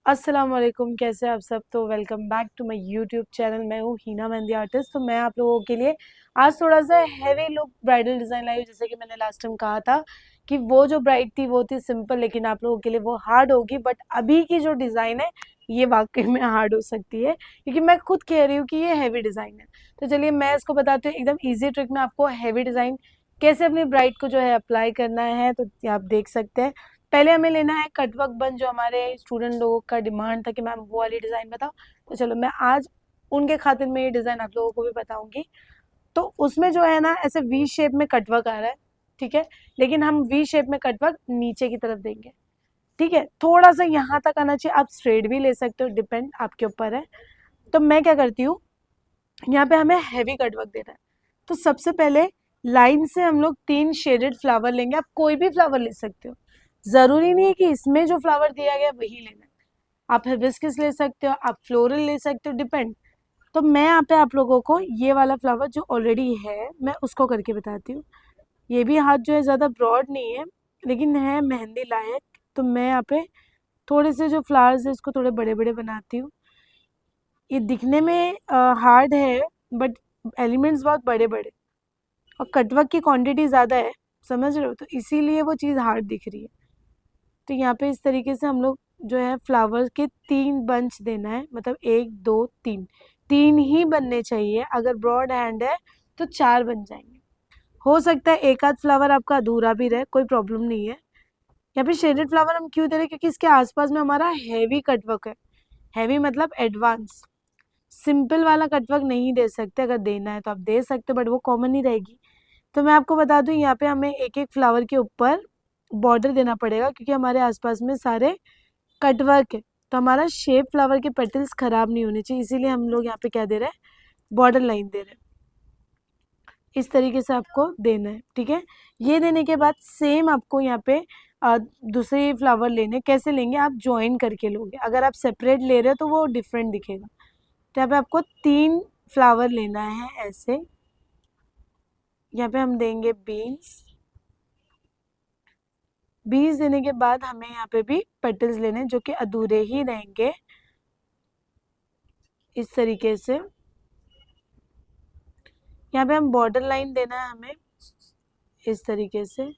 अस्सलाम वालेकुम, कैसे हैं आप सब। तो welcome back to my YouTube channel. मैं हूँ हीना मेहंदी आर्टिस्ट। तो मैं आप लोगों के लिए आज थोड़ा सा हैवी लुक ब्राइडल डिज़ाइन लाई हूँ। जैसे कि मैंने लास्ट टाइम कहा था कि वो जो ब्राइड थी वो थी सिंपल, लेकिन आप लोगों के लिए वो हार्ड होगी। बट अभी की जो डिज़ाइन है ये वाकई में हार्ड हो सकती है, क्योंकि मैं खुद कह रही हूँ कि ये हैवी डिज़ाइन है। तो चलिए मैं इसको बताती हूँ एकदम ईजी ट्रिक में आपको हैवी डिज़ाइन कैसे अपनी ब्राइड को जो है अप्लाई करना है। तो आप देख सकते हैं, पहले हमें लेना है कटवर्क बन, जो हमारे स्टूडेंट लोगों का डिमांड था कि मैम वो वाली डिज़ाइन बताओ। तो चलो मैं आज उनके खातिर में ये डिज़ाइन आप लोगों को भी बताऊंगी। तो उसमें जो है ना, ऐसे वी शेप में कटवर्क आ रहा है, ठीक है। लेकिन हम वी शेप में कटवर्क नीचे की तरफ देंगे, ठीक है। थोड़ा सा यहाँ तक आना चाहिए, आप स्ट्रेट भी ले सकते हो, डिपेंड आपके ऊपर है। तो मैं क्या करती हूँ, यहाँ पे हमें हैवी कटवर्क देना है। तो सबसे पहले लाइन से हम लोग 3 शेडेड फ्लावर लेंगे। आप कोई भी फ्लावर ले सकते हो, जरूरी नहीं है कि इसमें जो फ्लावर दिया गया वही लेना है। आप हिबिस्कस ले सकते हो, आप फ्लोरल ले सकते हो, डिपेंड। तो मैं यहाँ पे आप लोगों को ये वाला फ्लावर जो ऑलरेडी है मैं उसको करके बताती हूँ। ये भी हाथ जो है ज़्यादा ब्रॉड नहीं है, लेकिन है मेहंदी लायक। तो मैं यहाँ पे थोड़े से जो फ्लावर्स है इसको थोड़े बड़े बड़े बनाती हूँ। ये दिखने में हार्ड है, बट एलिमेंट्स बहुत बड़े बड़े और कटवर्क की क्वांटिटी ज़्यादा है, समझ रहे हो, तो इसीलिए वो चीज़ हार्ड दिख रही है। तो यहाँ पे इस तरीके से हम लोग जो है फ्लावर्स के 3 बंच देना है, मतलब 1 2 3, 3 ही बनने चाहिए। अगर ब्रॉड हैंड है तो 4 बन जाएंगे। हो सकता है एक आध फ्लावर आपका अधूरा भी रहे, कोई प्रॉब्लम नहीं है। यहाँ पे शेडेड फ्लावर हम क्यों दे रहे हैं, क्योंकि इसके आसपास में हमारा हैवी कटवर्क है। हैवी मतलब एडवांस। सिंपल वाला कटवर्क नहीं दे सकते, अगर देना है तो आप दे सकते, बट वो कॉमन ही रहेगी। तो मैं आपको बता दूं, यहाँ पे हमें एक एक फ्लावर के ऊपर बॉर्डर देना पड़ेगा, क्योंकि हमारे आसपास में सारे कटवर्क है। तो हमारा शेप फ्लावर के पेटल्स खराब नहीं होने चाहिए, इसीलिए हम लोग यहाँ पे क्या दे रहे हैं, बॉर्डर लाइन दे रहे हैं। इस तरीके से आपको देना है, ठीक है। ये देने के बाद सेम आपको यहाँ पे दूसरे फ्लावर लेने, कैसे लेंगे, आप ज्वाइन करके लोगे। अगर आप सेपरेट ले रहे हो तो वो डिफरेंट दिखेगा। तो यहाँ पे आपको 3 फ्लावर लेना है ऐसे। यहाँ पे हम देंगे बीन्स। बीन्स देने के बाद हमें यहाँ पे भी पेटल्स लेने, जो कि अधूरे ही रहेंगे, इस तरीके से। यहाँ पे हम बॉर्डर लाइन देना है हमें, इस तरीके से।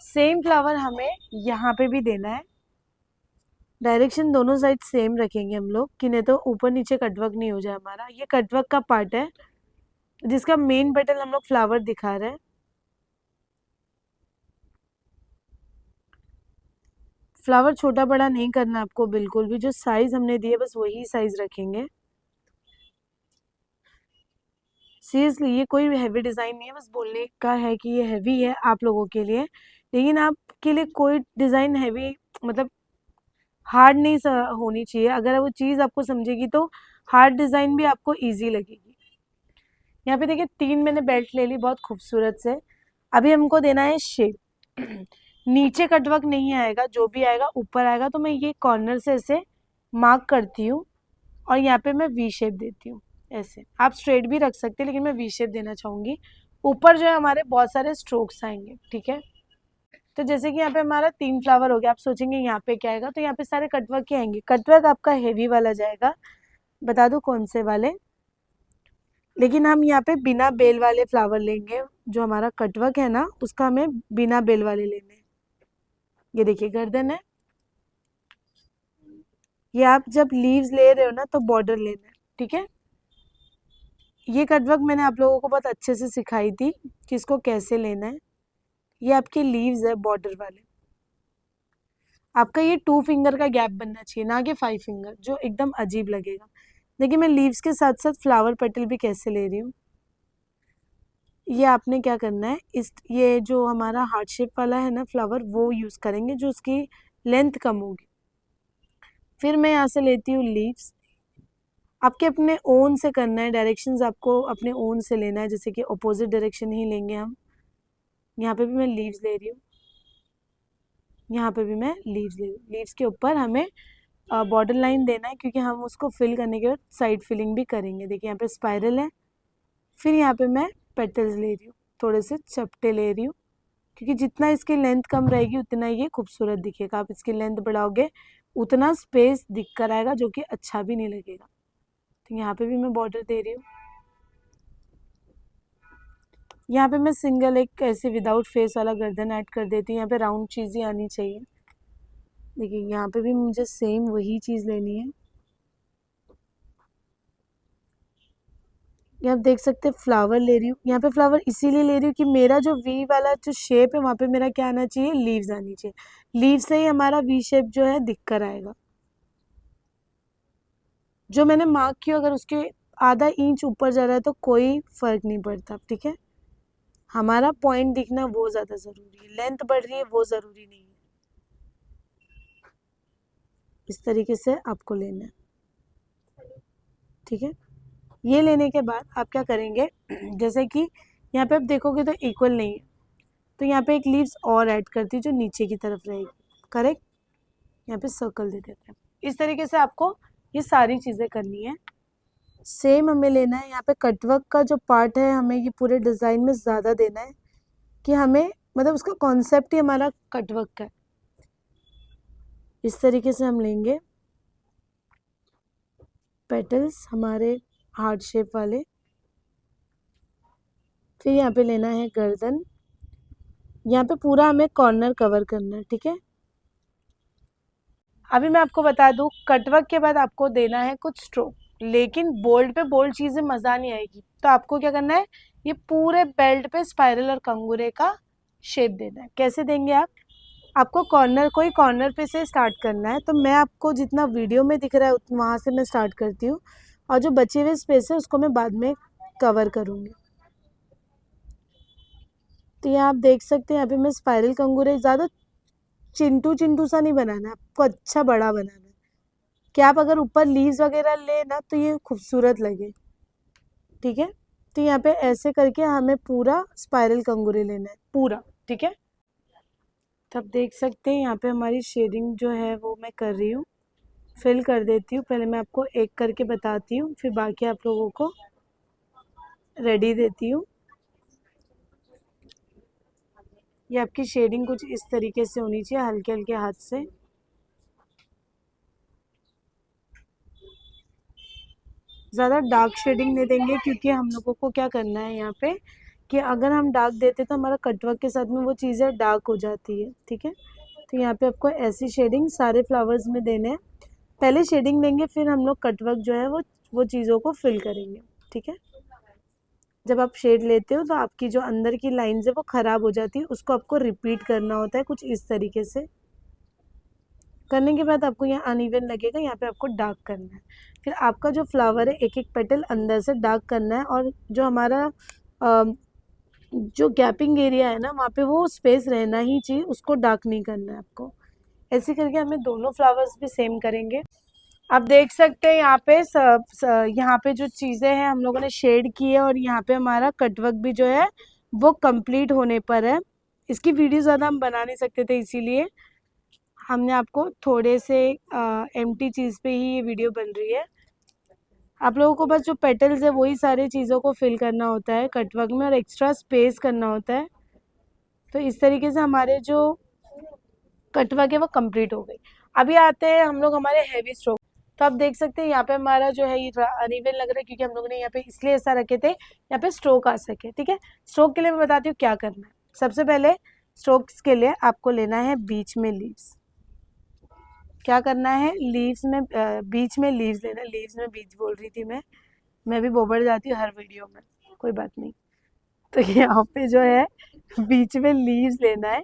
सेम फ्लावर हमें यहाँ पे भी देना है। डायरेक्शन दोनों साइड सेम रखेंगे हम लोग, कि नहीं तो ऊपर नीचे कटवर्क नहीं हो जाए हमारा। ये कटवर्क का पार्ट है जिसका मेन पेटल हम लोग फ्लावर दिखा रहे हैं। फ्लावर छोटा बड़ा नहीं करना आपको बिल्कुल भी, जो साइज हमने दिए बस वही साइज रखेंगे। सीरियसली ये कोई भी डिज़ाइन नहीं है, बस बोलने का है कि ये हैवी है आप लोगों के लिए। लेकिन आपके लिए कोई डिज़ाइन हैवी मतलब हार्ड नहीं होनी चाहिए। अगर वो चीज़ आपको समझेगी तो हार्ड डिज़ाइन भी आपको इजी लगेगी। यहाँ पे देखिए 3 मैंने बेल्ट ले ली, बहुत खूबसूरत से। अभी हमको देना है शेप। नीचे कटवर्क नहीं आएगा, जो भी आएगा ऊपर आएगा। तो मैं ये कॉर्नर से ऐसे मार्क करती हूँ और यहाँ पे मैं वी शेप देती हूँ ऐसे। आप स्ट्रेट भी रख सकते हैं, लेकिन मैं वी शेप देना चाहूँगी। ऊपर जो है हमारे बहुत सारे स्ट्रोक्स आएंगे, ठीक है। तो जैसे कि यहाँ पे हमारा 3 फ्लावर हो गया। आप सोचेंगे यहाँ पे क्या आएगा, तो यहाँ पे सारे कटवर्क के आएंगे। कटवर्क आपका हेवी वाला जाएगा, बता दो कौन से वाले। लेकिन हम यहाँ पे बिना बेल वाले फ्लावर लेंगे। जो हमारा कटवर्क है ना, उसका हमें बिना बेल वाले लेने हैं। ये देखिए गर्दन है। ये आप जब लीव्स ले रहे हो ना तो बॉर्डर लेना है, ठीक है। ये कटवर्क मैंने आप लोगों को बहुत अच्छे से सिखाई थी कि इसको कैसे लेना है। ये आपके लीव्स है बॉर्डर वाले। आपका ये 2 फिंगर का गैप बनना चाहिए, ना कि 5 फिंगर, जो एकदम अजीब लगेगा। देखिए मैं लीव्स के साथ साथ फ्लावर पेटल भी कैसे ले रही हूँ। ये आपने क्या करना है, इस ये जो हमारा हार्ट शेप वाला है ना फ्लावर, वो यूज़ करेंगे, जो उसकी लेंथ कम होगी। फिर मैं यहाँ से लेती हूँ लीव्स। आपके अपने ओन से करना है, डायरेक्शंस आपको अपने ओन से लेना है, जैसे कि अपोजिट डायरेक्शन ही लेंगे हम। यहाँ पे भी मैं लीव्स ले रही हूँ, यहाँ पे भी मैं लीव्स ले रही हूँ। लीव्स के ऊपर हमें बॉर्डर लाइन देना है, क्योंकि हम उसको फिल करने के बाद साइड फिलिंग भी करेंगे। देखिए यहाँ पे स्पाइरल है, फिर यहाँ पे मैं पेटल्स ले रही हूँ। थोड़े से चपटे ले रही हूँ, क्योंकि जितना इसकी लेंथ कम रहेगी उतना ये खूबसूरत दिखेगा। आप इसकी लेंथ बढ़ाओगे उतना स्पेस दिख कर आएगा, जो कि अच्छा भी नहीं लगेगा। तो यहाँ पे भी मैं बॉर्डर दे रही हूँ। यहाँ पे मैं सिंगल एक ऐसे विदाउट फेस वाला गर्दन ऐड कर देती हूँ। यहाँ पे राउंड चीज़ ही आनी चाहिए। देखिए यहाँ पे भी मुझे सेम वही चीज़ लेनी है। ये आप देख सकते हैं फ्लावर ले रही हूँ। यहाँ पे फ्लावर इसीलिए ले रही हूँ कि मेरा जो वी वाला जो शेप है वहाँ पे मेरा क्या आना चाहिए, लीव्स आनी चाहिए। लीव से ही हमारा वी शेप जो है दिख कर आएगा। जो मैंने मार्क किया अगर उसके आधा इंच ऊपर जा रहा है तो कोई फर्क नहीं पड़ता, ठीक है। हमारा पॉइंट दिखना वो ज़्यादा ज़रूरी है, लेंथ बढ़ रही है वो ज़रूरी नहीं है। इस तरीके से आपको लेना है, ठीक है। ये लेने के बाद आप क्या करेंगे, जैसे कि यहाँ पे आप देखोगे तो इक्वल नहीं है, तो यहाँ पे एक लीव्स और ऐड करती है जो नीचे की तरफ रहेगी, करेक्ट। यहाँ पे सर्कल दे देते हैं। इस तरीके से आपको ये सारी चीज़ें करनी है। सेम हमें लेना है। यहाँ पे कटवर्क का जो पार्ट है हमें ये पूरे डिज़ाइन में ज़्यादा देना है, कि हमें मतलब उसका कॉन्सेप्ट ही हमारा कटवर्क का है। इस तरीके से हम लेंगे पेटल्स हमारे हार्ट शेप वाले। फिर यहाँ पे लेना है गर्दन। यहाँ पे पूरा हमें कॉर्नर कवर करना है, ठीक है। अभी मैं आपको बता दूं, कटवर्क के बाद आपको देना है कुछ स्ट्रोक, लेकिन बोल्ड पे बोल्ड चीजें मजा नहीं आएगी। तो आपको क्या करना है, ये पूरे बेल्ट पे स्पाइरल और कंगूरे का शेप देना है। कैसे देंगे आप, आपको कॉर्नर कोई कॉर्नर पे से स्टार्ट करना है। तो मैं आपको जितना वीडियो में दिख रहा है वहां से मैं स्टार्ट करती हूँ, और जो बचे हुए स्पेस है उसको मैं बाद में कवर करूँगी। तो यहाँ आप देख सकते हैं, यहाँ पे मैं स्पाइरल कंगूरे ज़्यादा चिंटू चिंटू सा नहीं बनाना है, आपको अच्छा बड़ा बनाना है, कि आप अगर ऊपर लीव्स वगैरह ले ना तो ये खूबसूरत लगे, ठीक है। तो यहाँ पे ऐसे करके हमें पूरा स्पाइरल कंगूरे लेना है पूरा, ठीक है। तो आप देख सकते हैं यहाँ पे हमारी शेडिंग जो है वो मैं कर रही हूँ, फिल कर देती हूँ। पहले मैं आपको एक करके बताती हूँ, फिर बाकी आप लोगों को रेडी देती हूँ। ये आपकी शेडिंग कुछ इस तरीके से होनी चाहिए, हल्के हल्के हाथ से। ज़्यादा डार्क शेडिंग नहीं देंगे, क्योंकि हम लोगों को क्या करना है यहाँ पे, कि अगर हम डार्क देते तो हमारा कटवर्क के साथ में वो चीज़ें डार्क हो जाती है, ठीक है। तो यहाँ पे आपको ऐसी शेडिंग सारे फ्लावर्स में देने हैं। पहले शेडिंग देंगे, फिर हम लोग कटवर्क जो है वो चीज़ों को फिल करेंगे, ठीक है। जब आप शेड लेते हो तो आपकी जो अंदर की लाइन्स है वो ख़राब हो जाती है, उसको आपको रिपीट करना होता है कुछ इस तरीके से। करने के बाद आपको यहाँ अनइवन लगेगा, यहाँ पे आपको डार्क करना है। फिर आपका जो फ्लावर है एक एक पेटल अंदर से डार्क करना है, और जो हमारा जो गैपिंग एरिया है ना वहाँ पे वो स्पेस रहना ही चाहिए, उसको डार्क नहीं करना है आपको। ऐसे करके हमें दोनों फ्लावर्स भी सेम करेंगे। आप देख सकते हैं यहाँ पे जो चीज़ें हैं हम लोगों ने शेड की है, और यहाँ पे हमारा कटवर्क भी जो है वो कंप्लीट होने पर है। इसकी वीडियो ज़्यादा हम बना नहीं सकते थे, इसीलिए हमने आपको थोड़े से एम्प्टी चीज़ पे ही ये वीडियो बन रही है। आप लोगों को बस जो पेटल्स है वही सारी चीज़ों को फिल करना होता है कटवर्क में, और एक्स्ट्रा स्पेस करना होता है। तो इस तरीके से हमारे जो कटवर्क है वो कंप्लीट हो गई। अभी आते हैं हम लोग हमारे हैवी स्ट्रोक। तो आप देख सकते हैं यहाँ पे हमारा जो है ये अनइवन लग रहा है, क्योंकि हम लोगों ने यहाँ पे इसलिए ऐसा रखे थे यहाँ पे स्ट्रोक आ सके, ठीक है। स्ट्रोक के लिए मैं बताती हूँ क्या करना है। सबसे पहले स्ट्रोक्स के लिए आपको लेना है बीच में लीव्स। क्या करना है, लीव्स में बीच में लीव्स लेना। लीव्स में बीच बोल रही थी मैं भी बोबड़ जाती हूँ हर वीडियो में, कोई बात नहीं। तो यहाँ पे जो है बीच में लीव्स लेना है,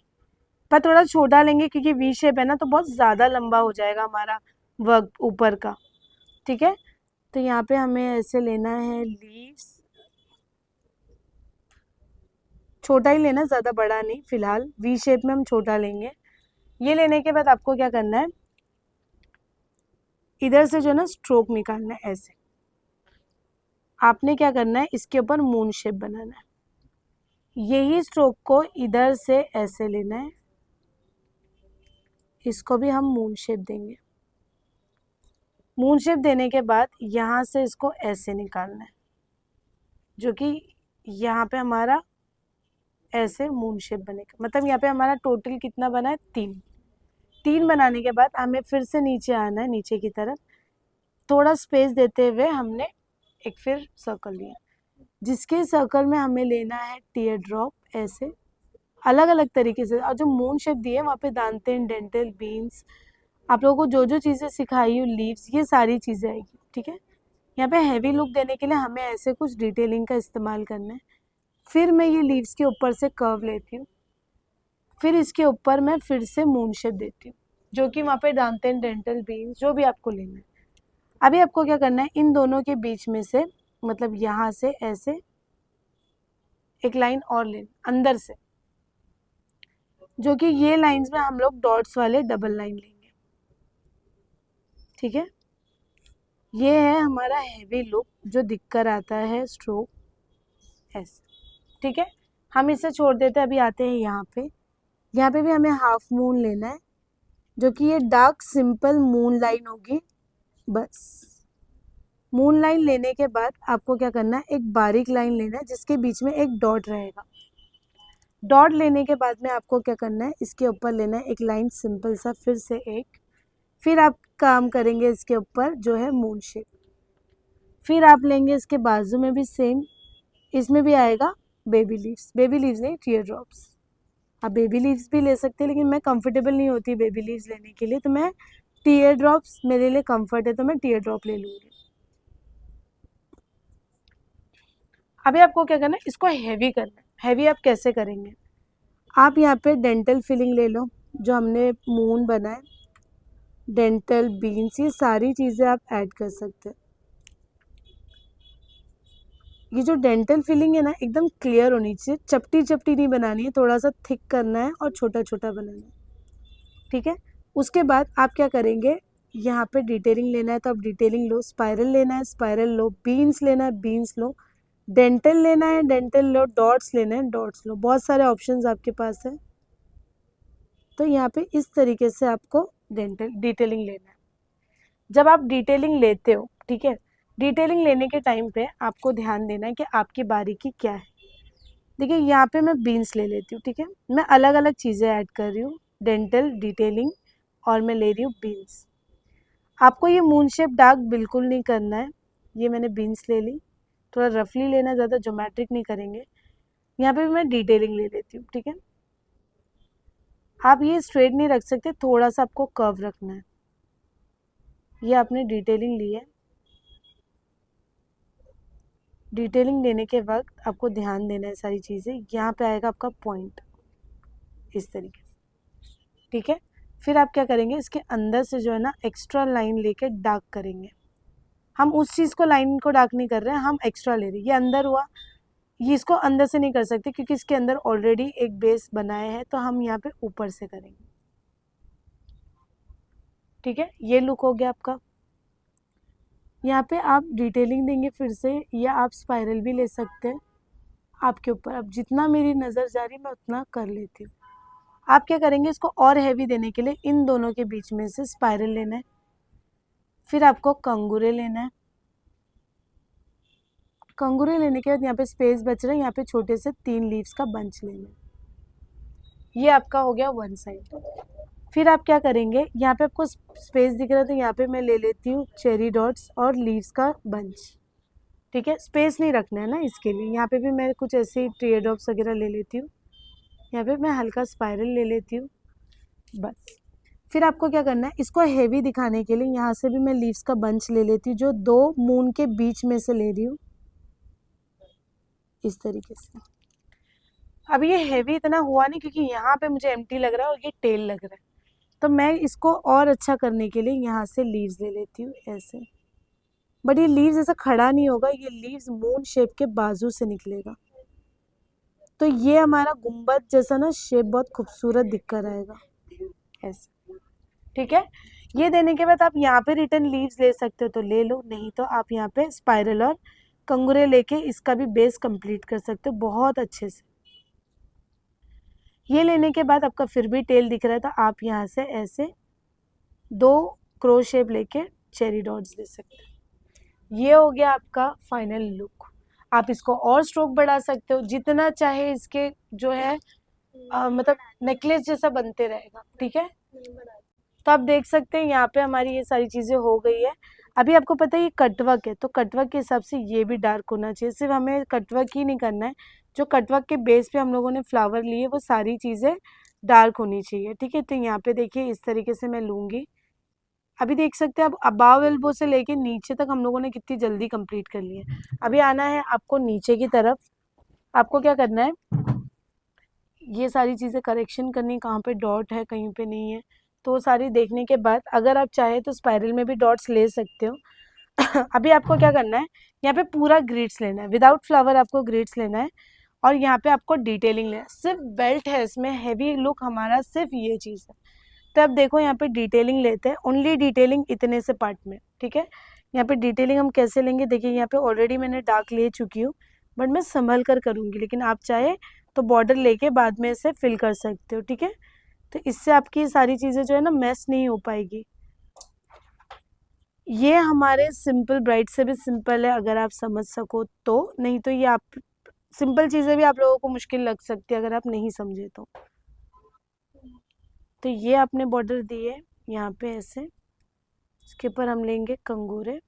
पर थोड़ा छोटा लेंगे क्योंकि वी शेप है ना, तो बहुत ज़्यादा लंबा हो जाएगा हमारा वर्क ऊपर का, ठीक है। तो यहाँ पे हमें ऐसे लेना है लीव्स, छोटा ही लेना, ज़्यादा बड़ा नहीं। फिलहाल वी शेप में हम छोटा लेंगे। ये लेने के बाद आपको क्या करना है, इधर से जो ना स्ट्रोक निकालना है ऐसे। आपने क्या करना है, इसके ऊपर मून शेप बनाना है। यही स्ट्रोक को इधर से ऐसे लेना है, इसको भी हम मून शेप देंगे। मून शेप देने के बाद यहाँ से इसको ऐसे निकालना है, जो कि यहाँ पे हमारा ऐसे मून शेप बनेगा। मतलब यहाँ पे हमारा टोटल कितना बना है, 3। 3 बनाने के बाद हमें फिर से नीचे आना है, नीचे की तरफ थोड़ा स्पेस देते हुए हमने एक फिर सर्कल लिया, जिसके सर्कल में हमें लेना है टीयर ड्रॉप, ऐसे अलग अलग तरीके से। और जो मून शेप दी है वहाँ पे दांतन, डेंटल, बीन्स, आप लोगों को जो जो चीज़ें सिखाई हूँ, लीव्स, ये सारी चीज़ें आएगी। ठीक है, यहाँ पे हैवी लुक देने के लिए हमें ऐसे कुछ डिटेलिंग का इस्तेमाल करना है। फिर मैं ये लीव्स के ऊपर से कर्व लेती हूँ, फिर इसके ऊपर मैं फिर से मून शेप देती हूँ, जो कि वहाँ पे दांतन, डेंटल, बीन्स, जो भी आपको लेना है। अभी आपको क्या करना है, इन दोनों के बीच में से, मतलब यहाँ से ऐसे एक लाइन और लेना अंदर से, जो कि ये लाइंस में हम लोग डॉट्स वाले डबल लाइन लेंगे। ठीक है, ये है हमारा हैवी लुक जो दिखकर आता है स्ट्रोक ऐसे। ठीक है, हम इसे छोड़ देते हैं। अभी आते हैं यहाँ पे। यहाँ पे भी हमें हाफ मून लेना है, जो कि ये डार्क सिंपल मून लाइन होगी। बस मून लाइन लेने के बाद आपको क्या करना है, एक बारीक लाइन लेना है जिसके बीच में एक डॉट रहेगा। डॉट लेने के बाद में आपको क्या करना है, इसके ऊपर लेना है एक लाइन सिंपल सा, फिर से एक, फिर आप काम करेंगे इसके ऊपर जो है मून शेप। फिर आप लेंगे इसके बाजू में भी सेम, इसमें भी आएगा बेबी लीव्स, बेबी लीव्स नहीं, टीयर ड्रॉप्स। आप बेबी लीव्स भी ले सकते हैं, लेकिन मैं कंफर्टेबल नहीं होती बेबी लीव्स लेने के लिए, तो मैं टीयर ड्रॉप्स, मेरे लिए कंफर्ट है तो मैं टीयर ड्रॉप ले लूँगी। अभी आपको क्या करना है, इसको हैवी करना है। हैवी आप कैसे करेंगे, आप यहाँ पे डेंटल फिलिंग ले लो, जो हमने मून बनाए, डेंटल, बीन्स, ये सारी चीज़ें आप ऐड कर सकते हैं। ये जो डेंटल फिलिंग है ना, एकदम क्लियर होनी चाहिए, चपटी चपटी नहीं बनानी है, थोड़ा सा थिक करना है और छोटा छोटा बनाना है। ठीक है, उसके बाद आप क्या करेंगे, यहाँ पे डिटेलिंग लेना है तो आप डिटेलिंग लो, स्पाइरल लेना है स्पाइरल लो, बीन्स लेना है बीन्स लो, डेंटल लेना है डेंटल लो, डॉट्स लेना है डॉट्स लो। बहुत सारे ऑप्शंस आपके पास है, तो यहाँ पे इस तरीके से आपको डेंटल डिटेलिंग लेना है। जब आप डिटेलिंग लेते हो, ठीक है, डिटेलिंग लेने के टाइम पे आपको ध्यान देना है कि आपकी बारीकी क्या है। देखिए यहाँ पे मैं बीन्स ले लेती हूँ। ठीक है, मैं अलग अलग चीज़ें ऐड कर रही हूँ, डेंटल, डिटेलिंग, और मैं ले रही हूँ बीन्स। आपको ये मून शेप डार्क बिल्कुल नहीं करना है। ये मैंने बीन्स ले ली, थोड़ा रफली लेना, ज़्यादा ज्योमेट्रिक नहीं करेंगे। यहाँ पे भी मैं डिटेलिंग ले लेती हूँ। ठीक है, आप ये स्ट्रेट नहीं रख सकते, थोड़ा सा आपको कर्व रखना है। ये आपने डिटेलिंग ली है, डिटेलिंग देने के वक्त आपको ध्यान देना है सारी चीज़ें। यहाँ पे आएगा आपका पॉइंट इस तरीके से। ठीक है, फिर आप क्या करेंगे, इसके अंदर से जो है ना एक्स्ट्रा लाइन लेके डार्क करेंगे। हम उस चीज़ को, लाइन को डार्क नहीं कर रहे हैं, हम एक्स्ट्रा ले रहे हैं। ये अंदर हुआ, ये इसको अंदर से नहीं कर सकते क्योंकि इसके अंदर ऑलरेडी एक बेस बनाया है, तो हम यहाँ पे ऊपर से करेंगे। ठीक है, ये लुक हो गया आपका। यहाँ पे आप डिटेलिंग देंगे फिर से, या आप स्पाइरल भी ले सकते हैं, आपके ऊपर। अब जितना मेरी नज़र जा रही मैं उतना कर लेती हूँ। आप क्या करेंगे, इसको और हैवी देने के लिए इन दोनों के बीच में से स्पाइरल लेना है, फिर आपको कंगूरे लेना है। कंगूरे लेने के बाद यहाँ पे स्पेस बच रहा है, यहाँ पे छोटे से 3 लीव्स का बंच लेना है। ये आपका हो गया वन साइड। फिर आप क्या करेंगे, यहाँ पे आपको स्पेस दिख रहा है तो यहाँ पे मैं ले लेती हूँ चेरी डॉट्स और लीव्स का बंच। ठीक है, स्पेस नहीं रखना है ना इसके लिए। यहाँ पे भी मैं कुछ ऐसे टीयर ड्रॉप्स वगैरह ले लेती हूँ, यहाँ पे मैं हल्का स्पाइरल ले लेती हूँ, बस। फिर आपको क्या करना है, इसको हेवी दिखाने के लिए यहाँ से भी मैं लीव्स का बंच ले लेती हूँ, जो 2 मून के बीच में से ले रही हूँ इस तरीके से। अब ये हेवी इतना हुआ नहीं क्योंकि यहाँ पे मुझे एम्प्टी लग रहा है और ये टेल लग रहा है, तो मैं इसको और अच्छा करने के लिए यहाँ से लीव्स ले लेती हूँ ऐसे। बट ये लीव्स ऐसा खड़ा नहीं होगा, ये लीव्स मून शेप के बाजू से निकलेगा, तो ये हमारा गुंबद जैसा ना शेप बहुत खूबसूरत दिख कर आएगा ऐसे। ठीक है, ये देने के बाद आप यहाँ पे रिटर्न लीव्स ले सकते हो तो ले लो, नहीं तो आप यहाँ पे स्पाइरल और कंगूरे लेके इसका भी बेस कंप्लीट कर सकते हो बहुत अच्छे से। ये लेने के बाद आपका फिर भी टेल दिख रहा है तो आप यहाँ से ऐसे 2 क्रो शेप लेके चेरी डॉट्स दे सकते हैं। ये हो गया आपका फाइनल लुक। आप इसको और स्ट्रोक बढ़ा सकते हो, जितना चाहे इसके जो है मतलब नेकलेस जैसा बनते रहेगा, ठीक है। तो आप देख सकते हैं यहाँ पे हमारी ये सारी चीजें हो गई है। अभी आपको पता है ये कटवर्क है, तो कटवर्क के हिसाब से ये भी डार्क होना चाहिए। सिर्फ हमें कटवर्क ही नहीं करना है, जो कटवर्क के बेस पे हम लोगों ने फ्लावर लिए वो सारी चीजें डार्क होनी चाहिए, ठीक है। तो यहाँ पे देखिए इस तरीके से मैं लूंगी। अभी देख सकते हैं आप अबाव एल्बो से लेके नीचे तक हम लोगों ने कितनी जल्दी कंप्लीट कर ली है। अभी आना है आपको नीचे की तरफ। आपको क्या करना है, ये सारी चीज़ें करेक्शन करनी, कहाँ पे डॉट है कहीं पे नहीं है, तो वो सारी देखने के बाद अगर आप चाहे तो स्पाइरल में भी डॉट्स ले सकते हो। अभी आपको क्या करना है, यहाँ पे पूरा ग्रिड्स लेना है, विदाउट फ्लावर आपको ग्रिड्स लेना है। और यहाँ पे आपको डिटेलिंग लेना है, सिर्फ बेल्ट है इसमें, हैवी लुक हमारा सिर्फ ये चीज़ है। तो अब देखो यहाँ पे डिटेलिंग लेते हैं, ओनली डिटेलिंग इतने से पार्ट में, ठीक है। यहाँ पे डिटेलिंग हम कैसे लेंगे, देखिए यहाँ पे ऑलरेडी मैंने डार्क ले चुकी हूँ, बट मैं संभल कर करूँगी, लेकिन आप चाहे तो बॉर्डर लेके बाद में इसे फिल कर सकते हो, ठीक है। तो इससे आपकी सारी चीज़ें जो है ना मैस नहीं हो पाएगी। ये हमारे सिंपल ब्राइड से भी सिंपल है अगर आप समझ सको तो, नहीं तो ये आप सिंपल चीज़ें भी आप लोगों को मुश्किल लग सकती है अगर आप नहीं समझे तो ये आपने बॉर्डर दिए यहाँ पे ऐसे, इसके ऊपर हम लेंगे कंगूरे।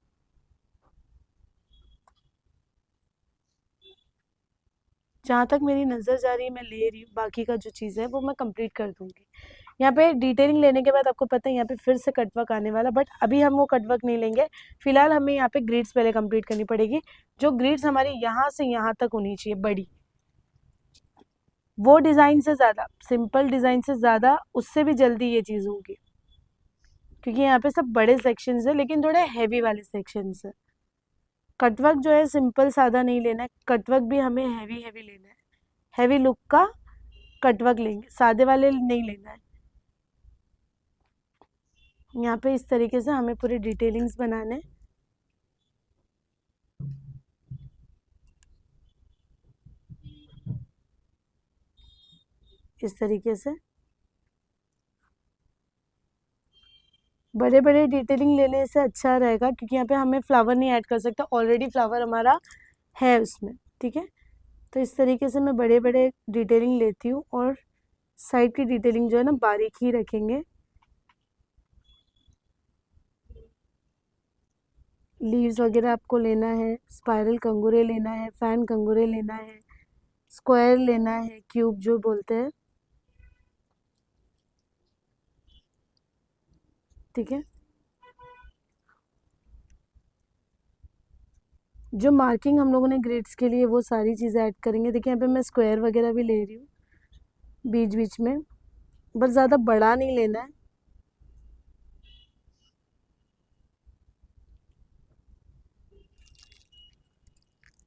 जहाँ तक मेरी नज़र जा रही है मैं ले रही हूँ, बाकी का जो चीज़ है वो मैं कंप्लीट कर दूंगी। यहाँ पे डिटेलिंग लेने के बाद आपको पता है यहाँ पे फिर से कटवर्क आने वाला, बट अभी हम वो कटवर्क नहीं लेंगे। फिलहाल हमें यहाँ पे ग्रिड्स पहले कंप्लीट करनी पड़ेगी, जो ग्रिड्स हमारी यहाँ से यहाँ तक होनी चाहिए बड़ी, वो डिज़ाइन से ज़्यादा, सिंपल डिज़ाइन से ज़्यादा उससे भी जल्दी ये चीज़ होगी, क्योंकि यहाँ पे सब बड़े सेक्शंस है लेकिन थोड़े हैवी वाले सेक्शंस है। कटवर्क जो है सिंपल सादा नहीं लेना है, कटवर्क भी हमें हैवी हैवी लेना है, हैवी लुक का कटवर्क लेंगे, सादे वाले नहीं लेना है। यहाँ पे इस तरीके से हमें पूरी डिटेलिंग्स बनाने, इस तरीके से बड़े बड़े डिटेलिंग लेने से अच्छा रहेगा, क्योंकि यहाँ पे हमें फ्लावर नहीं ऐड कर सकते, ऑलरेडी फ्लावर हमारा है उसमें, ठीक है। तो इस तरीके से मैं बड़े बड़े डिटेलिंग लेती हूँ, और साइड की डिटेलिंग जो है ना बारीक ही रखेंगे। लीव्स वगैरह आपको लेना है, स्पाइरल कंगूरे लेना है, फैन कंगूरे लेना है, स्क्वायर लेना है, क्यूब जो बोलते हैं, ठीक है। जो मार्किंग हम लोगों ने ग्रिड्स के लिए वो सारी चीज़ें ऐड करेंगे। देखिए यहाँ पे मैं स्क्वायर वगैरह भी ले रही हूँ बीच बीच में, बस ज़्यादा बड़ा नहीं लेना है।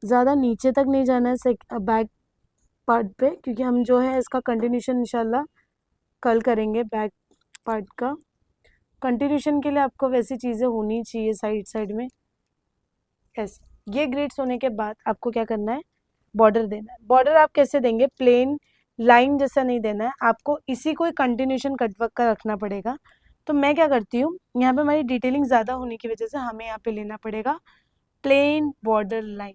ज़्यादा नीचे तक नहीं जाना है बैक पार्ट पे, क्योंकि हम जो है इसका कंटिन्यूशन इंशाल्लाह कल करेंगे। बैक पार्ट का कंटिन्यूशन के लिए आपको वैसी चीज़ें होनी चाहिए साइड साइड में ऐसे। ये ग्रिड्स होने के बाद आपको क्या करना है, बॉर्डर देना है। बॉर्डर आप कैसे देंगे, प्लेन लाइन जैसा नहीं देना है आपको, इसी को कंटिन्यूशन कटवर्क का रखना पड़ेगा। तो मैं क्या करती हूँ, यहाँ पे हमारी डिटेलिंग ज़्यादा होने की वजह से हमें यहाँ पे लेना पड़ेगा प्लेन बॉर्डर लाइन,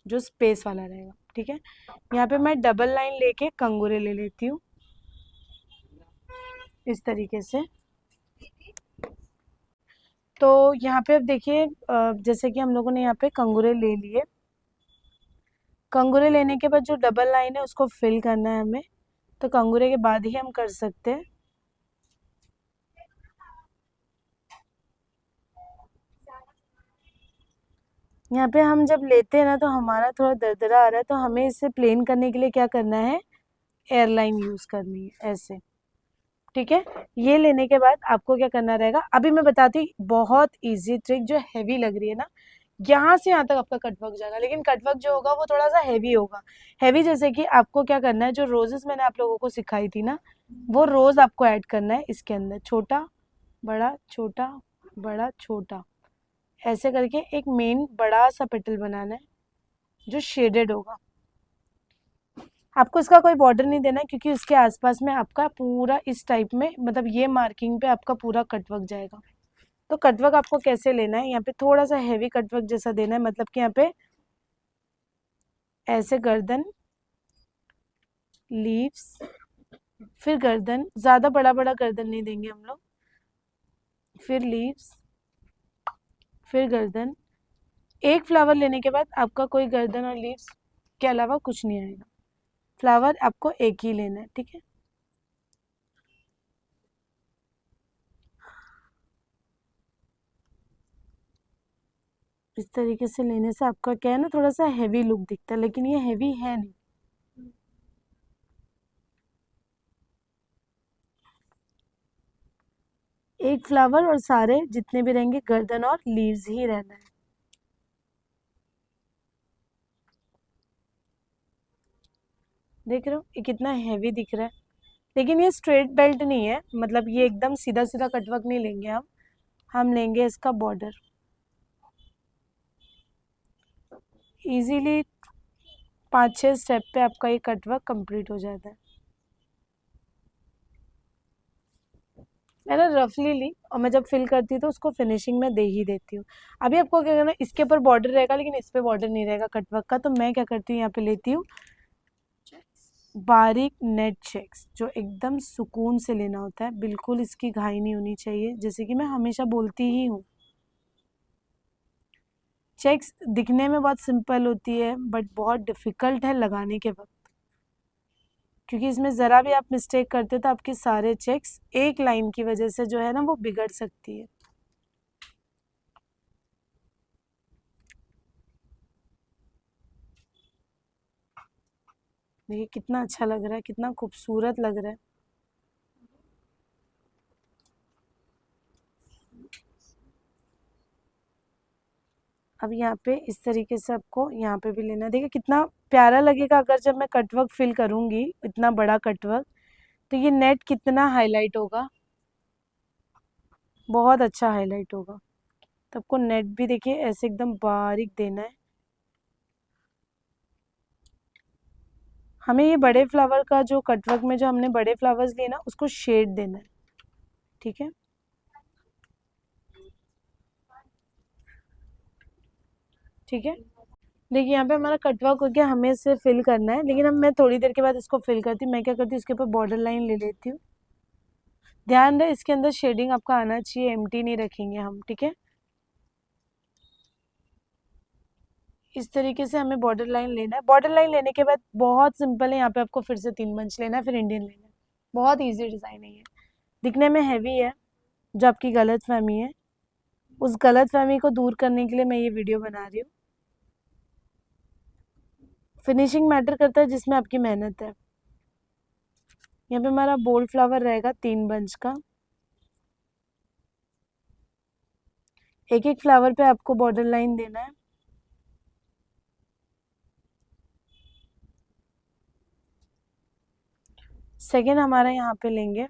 जो स्पेस वाला रहेगा, ठीक है। यहाँ पे मैं डबल लाइन लेके कंगूरे ले लेती हूँ इस तरीके से। तो यहाँ पे अब देखिए जैसे कि हम लोगों ने यहाँ पे कंगूरे ले लिए, कंगूरे लेने के बाद जो डबल लाइन है उसको फिल करना है हमें, तो कंगूरे के बाद ही हम कर सकते हैं। यहाँ पे हम जब लेते हैं ना तो हमारा थोड़ा दरदरा आ रहा है, तो हमें इसे प्लेन करने के लिए क्या करना है, एयरलाइन यूज करनी है ऐसे, ठीक है। ये लेने के बाद आपको क्या करना रहेगा, अभी मैं बताती हूँ बहुत इजी ट्रिक जो हैवी लग रही है ना, यहाँ से यहाँ तक आपका कटवर्क जाएगा, लेकिन कटवर्क जो होगा वो थोड़ा सा हैवी होगा। हैवी जैसे कि आपको क्या करना है, जो रोजेस मैंने आप लोगों को सिखाई थी ना, वो रोज आपको ऐड करना है इसके अंदर, छोटा बड़ा छोटा बड़ा छोटा, ऐसे करके एक मेन बड़ा सा पेटल बनाना है जो शेडेड होगा। आपको इसका कोई बॉर्डर नहीं देना है, क्योंकि उसके आसपास में आपका पूरा इस टाइप में, मतलब ये मार्किंग पे आपका पूरा कटवर्क जाएगा। तो कटवर्क आपको कैसे लेना है, यहाँ पे थोड़ा सा हैवी कटवर्क जैसा देना है, मतलब कि यहाँ पे ऐसे गर्दन, लीव्स, फिर गर्दन, ज्यादा बड़ा बड़ा गर्दन नहीं देंगे हम लोग, फिर लीव्स, फिर गर्दन। एक फ्लावर लेने के बाद आपका कोई गर्दन और लीव्स के अलावा कुछ नहीं आएगा। फ्लावर आपको एक ही लेना है, ठीक है। इस तरीके से लेने से आपका क्या है ना, थोड़ा सा हैवी लुक दिखता है, लेकिन ये हैवी है नहीं। एक फ्लावर और सारे जितने भी रहेंगे गर्दन और लीव्स ही रहना है। देख रहे हो ये कितना हैवी दिख रहा है, लेकिन ये स्ट्रेट बेल्ट नहीं है, मतलब ये एकदम सीधा सीधा कटवर्क नहीं लेंगे हम लेंगे इसका बॉर्डर। इजीली 5-6 स्टेप पे आपका ये कटवर्क कंप्लीट हो जाता है। मैंने रफली ली और मैं जब फिल करती हूँ तो उसको फिनिशिंग में दे ही देती हूँ। अभी आपको क्या करना है, इसके ऊपर बॉर्डर रहेगा लेकिन इस पे बॉर्डर नहीं रहेगा कटवर्क का, तो मैं क्या करती हूँ, यहाँ पे लेती हूँ बारीक नेट चेक्स, जो एकदम सुकून से लेना होता है, बिल्कुल इसकी घाई नहीं होनी चाहिए, जैसे कि मैं हमेशा बोलती ही हूँ। चेक्स दिखने में बहुत सिंपल होती है बट बहुत डिफिकल्ट है लगाने के वक्त, क्योंकि इसमें ज़रा भी आप मिस्टेक करते हो तो आपके सारे चेक्स एक लाइन की वजह से जो है ना वो बिगड़ सकती है। देखिए कितना अच्छा लग रहा है, कितना खूबसूरत लग रहा है। अब यहाँ पे इस तरीके से आपको यहाँ पे भी लेना है। देखिए कितना प्यारा लगेगा अगर जब मैं कटवर्क फिल करूंगी, इतना बड़ा कटवर्क, तो ये नेट कितना हाईलाइट होगा, बहुत अच्छा हाईलाइट होगा। तो आपको नेट भी देखिए ऐसे एकदम बारीक देना है। हमें ये बड़े फ्लावर का जो कटवर्क में जो हमने बड़े फ्लावर्स लिए ना उसको शेड देना है, ठीक है। ठीक है, देखिए यहाँ पे हमारा कटवर्क हो गया, हमें इसे फिल करना है, लेकिन अब मैं थोड़ी देर के बाद इसको फिल करती हूँ। मैं क्या करती हूँ, इसके ऊपर बॉर्डर लाइन ले लेती हूँ। ध्यान रहे इसके अंदर शेडिंग आपका आना चाहिए, एम्प्टी नहीं रखेंगे हम, ठीक है। इस तरीके से हमें बॉर्डर लाइन लेना है। बॉर्डर लाइन लेने के बाद बहुत सिंपल है, यहाँ पे आपको फिर से 3 बंच लेना है, फिर इंडियन लेना है। बहुत ईजी डिज़ाइन है ये, दिखने में हैवी है, जो आपकी गलत फहमी है, उस गलत फहमी को दूर करने के लिए मैं ये वीडियो बना रही हूँ। फिनिशिंग मैटर करता है जिसमें आपकी मेहनत है। यहाँ पे हमारा बोल्ड फ्लावर रहेगा 3 बंच का, एक एक फ्लावर पे आपको बॉर्डर लाइन देना है। सेकेंड हमारा यहाँ पे लेंगे,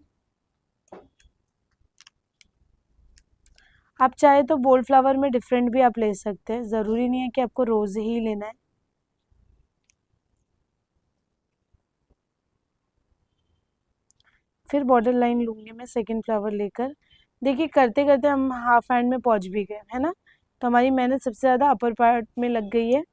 आप चाहे तो बोल्ड फ्लावर में डिफरेंट भी आप ले सकते हैं, ज़रूरी नहीं है कि आपको रोज़ ही लेना है। फिर बॉर्डर लाइन लूंगी मैं सेकेंड फ्लावर लेकर। देखिए करते करते हम हाफ हैंड में पहुंच भी गए, है ना। तो हमारी मेहनत सबसे ज़्यादा अपर पार्ट में लग गई है।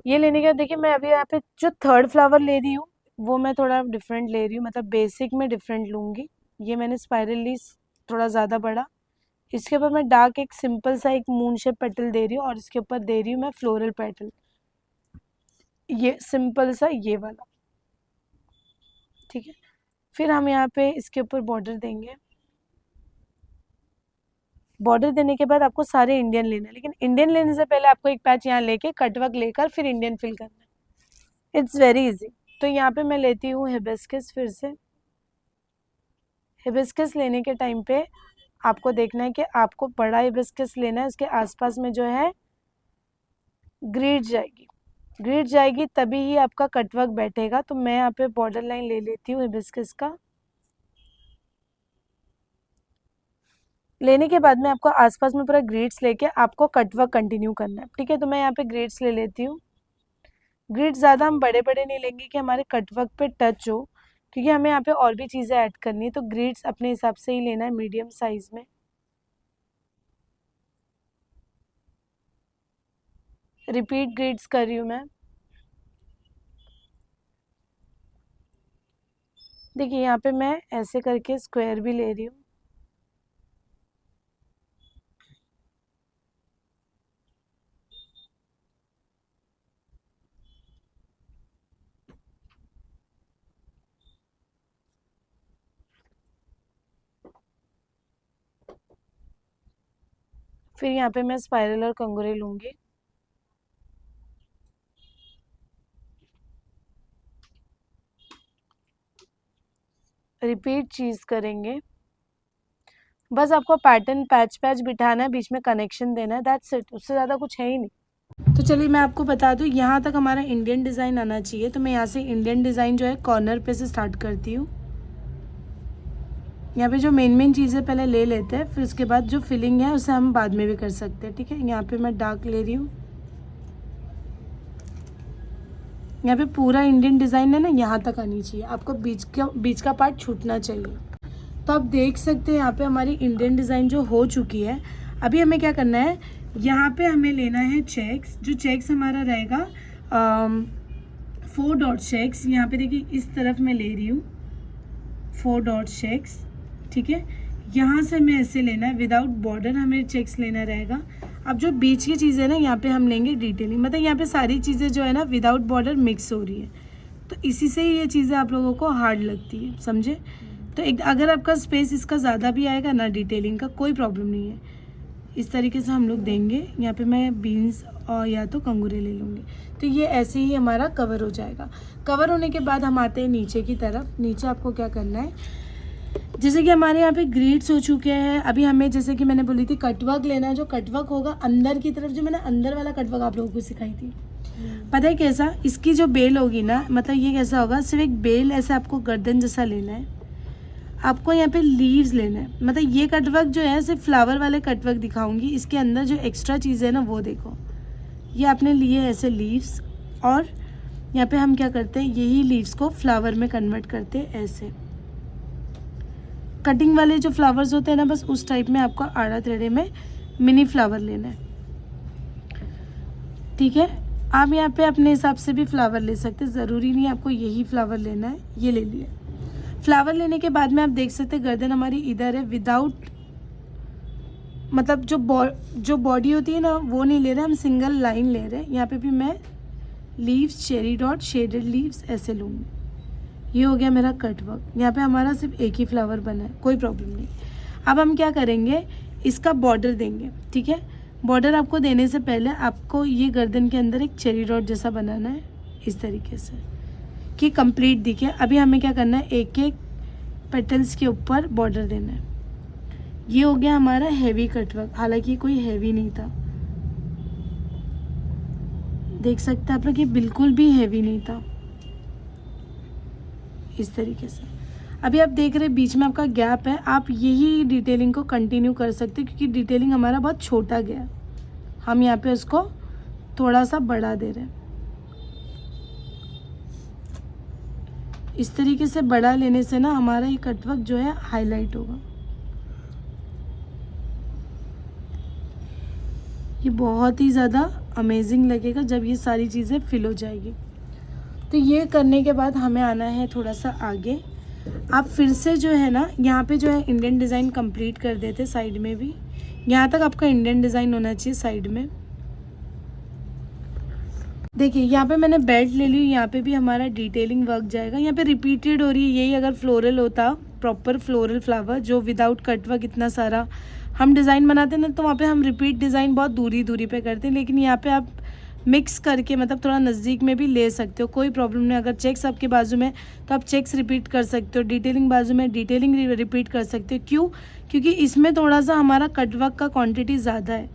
ये लेने के बाद देखिए मैं अभी यहाँ पे जो थर्ड फ्लावर ले रही हूँ वो मैं थोड़ा डिफरेंट ले रही हूँ, मतलब बेसिक में डिफरेंट लूंगी। ये मैंने स्पाइरल ली थोड़ा ज़्यादा बड़ा, इसके ऊपर मैं डार्क एक सिंपल सा एक मून शेप पेटल दे रही हूँ और इसके ऊपर दे रही हूँ मैं फ्लोरल पेटल, ये सिंपल सा ये वाला, ठीक है। फिर हम यहाँ पे इसके ऊपर बॉर्डर देंगे। बॉर्डर देने के बाद आपको सारे इंडियन लेना है, लेकिन इंडियन लेने से पहले आपको एक पैच यहाँ लेके कटवर्क लेकर फिर इंडियन फिल करना है। It's very easy. तो यहाँ पे मैं लेती हूँ हिबिस्कस। फिर से हिबिस्कस लेने के टाइम पे आपको देखना है कि आपको बड़ा हिबिस्कस लेना है, उसके आसपास में जो है ग्रिड जाएगी, ग्रिड जाएगी तभी ही आपका कटवर्क बैठेगा। तो मैं यहाँ पे बॉर्डर लाइन ले लेती हूँ हिबिस्कस का। लेने के बाद में आपको आसपास में पूरा ग्रिड्स लेके आपको कटवर्क कंटिन्यू करना है, ठीक है। तो मैं यहाँ पे ग्रिड्स ले लेती हूँ। ग्रिड ज़्यादा हम बड़े बड़े नहीं लेंगे कि हमारे कटवर्क पे टच हो, क्योंकि हमें यहाँ पे और भी चीज़ें ऐड करनी है, तो ग्रिड्स अपने हिसाब से ही लेना है, मीडियम साइज में। रिपीट ग्रिड्स कर रही हूँ मैं। देखिए यहाँ पे मैं ऐसे करके स्क्वायर भी ले रही हूँ। फिर यहाँ पे मैं स्पाइरल और कंगूरे लूँगी। रिपीट चीज़ करेंगे। बस आपको पैटर्न पैच पैच बिठाना है, बीच में कनेक्शन देना है, दैट्स इट। उससे ज़्यादा कुछ है ही नहीं। तो चलिए मैं आपको बता दूँ, यहाँ तक हमारा इंडियन डिज़ाइन आना चाहिए। तो मैं यहाँ से इंडियन डिज़ाइन जो है कॉर्नर पे से स्टार्ट करती हूँ। यहाँ पे जो मेन चीज़ें पहले ले लेते हैं, फिर उसके बाद जो फिलिंग है उसे हम बाद में भी कर सकते हैं, ठीक है। यहाँ पे मैं डार्क ले रही हूँ। यहाँ पे पूरा इंडियन डिज़ाइन है ना, यहाँ तक आनी चाहिए। आपको बीच का पार्ट छूटना चाहिए। तो आप देख सकते हैं यहाँ पे हमारी इंडियन डिज़ाइन जो हो चुकी है। अभी हमें क्या करना है, यहाँ पे हमें लेना है चेक्स। जो चेक्स हमारा रहेगा 4 डॉट चेक्स। यहाँ पे देखिए इस तरफ मैं ले रही हूँ 4 डॉट चेक्स, ठीक है। यहाँ से हमें ऐसे लेना है, विदाउट बॉर्डर हमें चेक्स लेना रहेगा। अब जो बीच की चीज़ें ना, यहाँ पे हम लेंगे डिटेलिंग। मतलब यहाँ पे सारी चीज़ें जो है ना विदाउट बॉर्डर मिक्स हो रही है, तो इसी से ही ये चीज़ें आप लोगों को हार्ड लगती है, समझे। तो एक अगर आपका स्पेस इसका ज़्यादा भी आएगा ना डिटेलिंग का, कोई प्रॉब्लम नहीं है। इस तरीके से हम लोग देंगे। यहाँ पे मैं बीन्स और या तो कंगूरे ले लूँगी। तो ये ऐसे ही हमारा कवर हो जाएगा। कवर होने के बाद हम आते हैं नीचे की तरफ। नीचे आपको क्या करना है, जैसे कि हमारे यहाँ पे ग्रिड्स हो चुके हैं। अभी हमें जैसे कि मैंने बोली थी कटवर्क लेना है। जो कटवर्क होगा अंदर की तरफ, जो मैंने अंदर वाला कटवर्क आप लोगों को सिखाई थी, पता है कैसा, इसकी जो बेल होगी ना, मतलब ये कैसा होगा, सिर्फ एक बेल ऐसे आपको गर्दन जैसा लेना है। आपको यहाँ पे लीव्स लेना है। मतलब ये कटवर्क जो है सिर्फ फ्लावर वाले कटवर्क दिखाऊंगी। इसके अंदर जो एक्स्ट्रा चीज़ है ना वो देखो, ये आपने लिए ऐसे लीव्स। और यहाँ पे हम क्या करते हैं, यही लीव्स को फ्लावर में कन्वर्ट करते हैं ऐसे। कटिंग वाले जो फ्लावर्स होते हैं ना, बस उस टाइप में आपको आड़ा टेढ़े में मिनी फ्लावर लेना है, ठीक है। आप यहाँ पे अपने हिसाब से भी फ्लावर ले सकते हैं, ज़रूरी नहीं आपको यही फ्लावर लेना है। ये ले लिया फ्लावर। लेने के बाद में आप देख सकते हैं गर्दन हमारी इधर है, विदाउट मतलब जो बॉडी होती है ना वो नहीं ले रहे, हम सिंगल लाइन ले रहे हैं। यहाँ पे भी मैं leaves, cherry dot, shaded leaves ऐसे लूँगी। ये हो गया मेरा कट वर्क। यहाँ पे हमारा सिर्फ एक ही फ्लावर बना है, कोई प्रॉब्लम नहीं। अब हम क्या करेंगे, इसका बॉर्डर देंगे, ठीक है। बॉर्डर आपको देने से पहले आपको ये गर्दन के अंदर एक चेरी डॉट जैसा बनाना है, इस तरीके से कि कंप्लीट दिखे। अभी हमें क्या करना है, एक एक पेटल्स के ऊपर बॉर्डर देना है। ये हो गया हमारा हैवी कटवर्क, हालांकि कोई हैवी नहीं था, देख सकते हैं आप लोग, ये बिल्कुल भी हैवी नहीं था, इस तरीके से। अभी आप देख रहे हैं बीच में आपका गैप है, आप यही डिटेलिंग को कंटिन्यू कर सकते हैं क्योंकि डिटेलिंग हमारा बहुत छोटा गया, हम यहाँ पे उसको थोड़ा सा बढ़ा दे रहे हैं। इस तरीके से बढ़ा लेने से ना हमारा ये कटवर्क जो है हाईलाइट होगा। ये बहुत ही ज़्यादा अमेजिंग लगेगा जब ये सारी चीज़ें फिल हो जाएगी। तो ये करने के बाद हमें आना है थोड़ा सा आगे। आप फिर से जो है ना, यहाँ पे जो है इंडियन डिज़ाइन कंप्लीट कर देते, साइड में भी यहाँ तक आपका इंडियन डिज़ाइन होना चाहिए साइड में। देखिए यहाँ पे मैंने बेल्ट ले ली, यहाँ पे भी हमारा डिटेलिंग वर्क जाएगा। यहाँ पे रिपीटेड हो रही है, यही अगर फ्लोरल होता, प्रॉपर फ्लोरल फ्लावर जो विदाउट कटवर्क इतना सारा हम डिज़ाइन बनाते हैं ना, तो वहाँ पे हम रिपीट डिज़ाइन बहुत दूरी दूरी पे करते हैं। लेकिन यहाँ पे आप मिक्स करके मतलब थोड़ा नज़दीक में भी ले सकते हो, कोई प्रॉब्लम नहीं। अगर चेक्स आपके बाजू में तो आप चेक्स रिपीट कर सकते हो, डिटेलिंग बाजू में डिटेलिंग रिपीट कर सकते हो। क्यों? क्योंकि इसमें थोड़ा सा हमारा कटवर्क का क्वान्टिटी ज़्यादा है,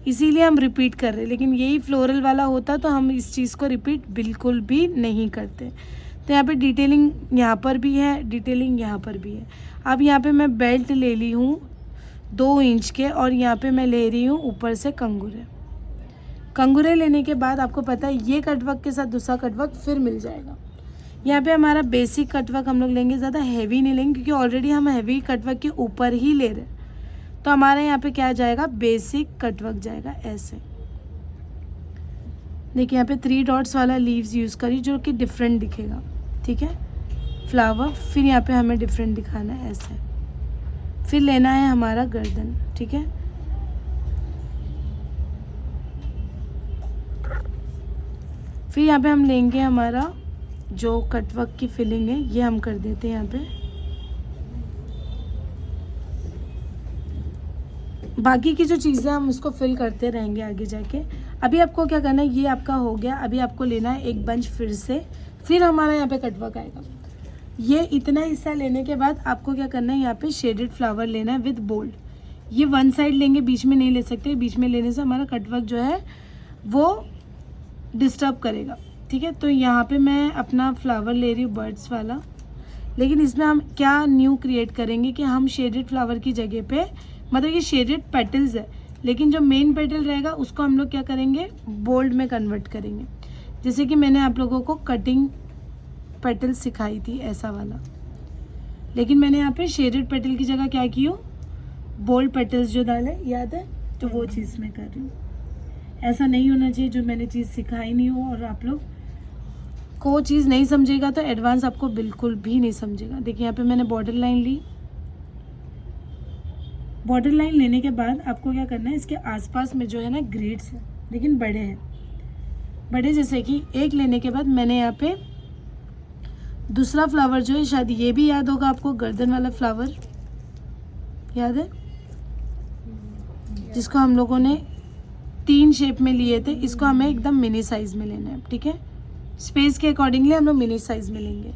इसीलिए हम रिपीट कर रहे हैं। लेकिन यही फ्लोरल वाला होता तो हम इस चीज़ को रिपीट बिल्कुल भी नहीं करते। तो यहाँ पे डिटेलिंग यहाँ पर भी है, डिटेलिंग यहाँ पर भी है। अब यहाँ पे मैं बेल्ट ले ली हूँ 2 इंच के, और यहाँ पे मैं ले रही हूँ ऊपर से कंगूरे। कंगूरे लेने के बाद आपको पता है ये कटवर्क के साथ दूसरा कटवर्क फिर मिल जाएगा। यहाँ पे हमारा बेसिक कटवर्क हम लोग लेंगे, ज़्यादा हैवी नहीं लेंगे क्योंकि ऑलरेडी हम हैवी कटवर्क के ऊपर ही ले रहे हैं। तो हमारे यहाँ पे क्या जाएगा, बेसिक कटवर्क जाएगा ऐसे। देखिए यहाँ पे 3 डॉट्स वाला लीव्स यूज़ करी जो कि डिफरेंट दिखेगा, ठीक है, फ्लावर। फिर यहाँ पे हमें डिफरेंट दिखाना है ऐसे। फिर लेना है हमारा गर्दन, ठीक है। फिर यहाँ पे हम लेंगे हमारा जो कटवर्क की फिलिंग है, ये हम कर देते हैं यहाँ पे। बाकी की जो चीज़ें हम उसको फिल करते रहेंगे आगे जाके। अभी आपको क्या करना है, ये आपका हो गया। अभी आपको लेना है एक बंच फिर से, फिर हमारा यहाँ पे कटवर्क आएगा। ये इतना हिस्सा लेने के बाद आपको क्या करना है, यहाँ पे शेडेड फ्लावर लेना है विद बोल्ड। ये वन साइड लेंगे, बीच में नहीं ले सकते, बीच में लेने से हमारा कटवर्क जो है वो डिस्टर्ब करेगा, ठीक है। तो यहाँ पे मैं अपना फ्लावर ले रही हूँ बर्ड्स वाला, लेकिन इसमें हम क्या न्यू क्रिएट करेंगे कि हम शेडेड फ्लावर की जगह पे, मतलब ये शेडेड पेटल्स है, लेकिन जो मेन पेटल रहेगा उसको हम लोग क्या करेंगे, बोल्ड में कन्वर्ट करेंगे। जैसे कि मैंने आप लोगों को कटिंग पेटल्स सिखाई थी ऐसा वाला, लेकिन मैंने यहाँ पे शेडेड पेटल की जगह क्या की हो, बोल्ड पेटल्स जो डाले, याद है, तो वो चीज़ मैं कर रही हूँ। ऐसा नहीं होना चाहिए जो मैंने चीज़ सिखाई नहीं हो और आप लोग को चीज़ नहीं समझेगा तो एडवांस आपको बिल्कुल भी नहीं समझेगा। देखिए यहाँ पे मैंने बॉर्डर लाइन ली। बॉर्डर लाइन लेने के बाद आपको क्या करना है, इसके आसपास में जो है ना ग्रेड्स हैं, लेकिन बड़े हैं, बड़े जैसे कि एक लेने के बाद मैंने यहाँ पे दूसरा फ्लावर जो है, शायद ये भी याद होगा आपको, गर्दन वाला फ्लावर याद है, जिसको हम लोगों ने 3 शेप में लिए थे। इसको हमें एकदम मिनी साइज़ में लेना है, ठीक है, स्पेस के अकॉर्डिंगली हम लोग मिनी साइज़ में लेंगे।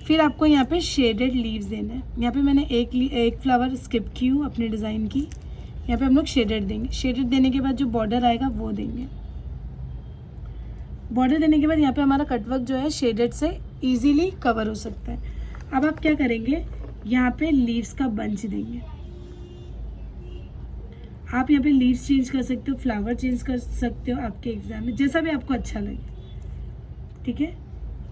फिर आपको यहाँ पे शेडेड लीव्स देना है। यहाँ पे मैंने एक फ्लावर स्किप की हूँ अपने डिज़ाइन की। यहाँ पे हम लोग शेडेड देंगे। शेडेड देने के बाद जो बॉर्डर आएगा वो देंगे। बॉर्डर देने के बाद यहाँ पे हमारा कटवर्क जो है शेडेड से इजीली कवर हो सकता है। अब आप क्या करेंगे, यहाँ पे लीव्स का बंच देंगे। आप यहाँ पे लीव्स चेंज कर सकते हो, फ्लावर चेंज कर सकते हो, आपके एग्जाम में जैसा भी आपको अच्छा लगे, ठीक है।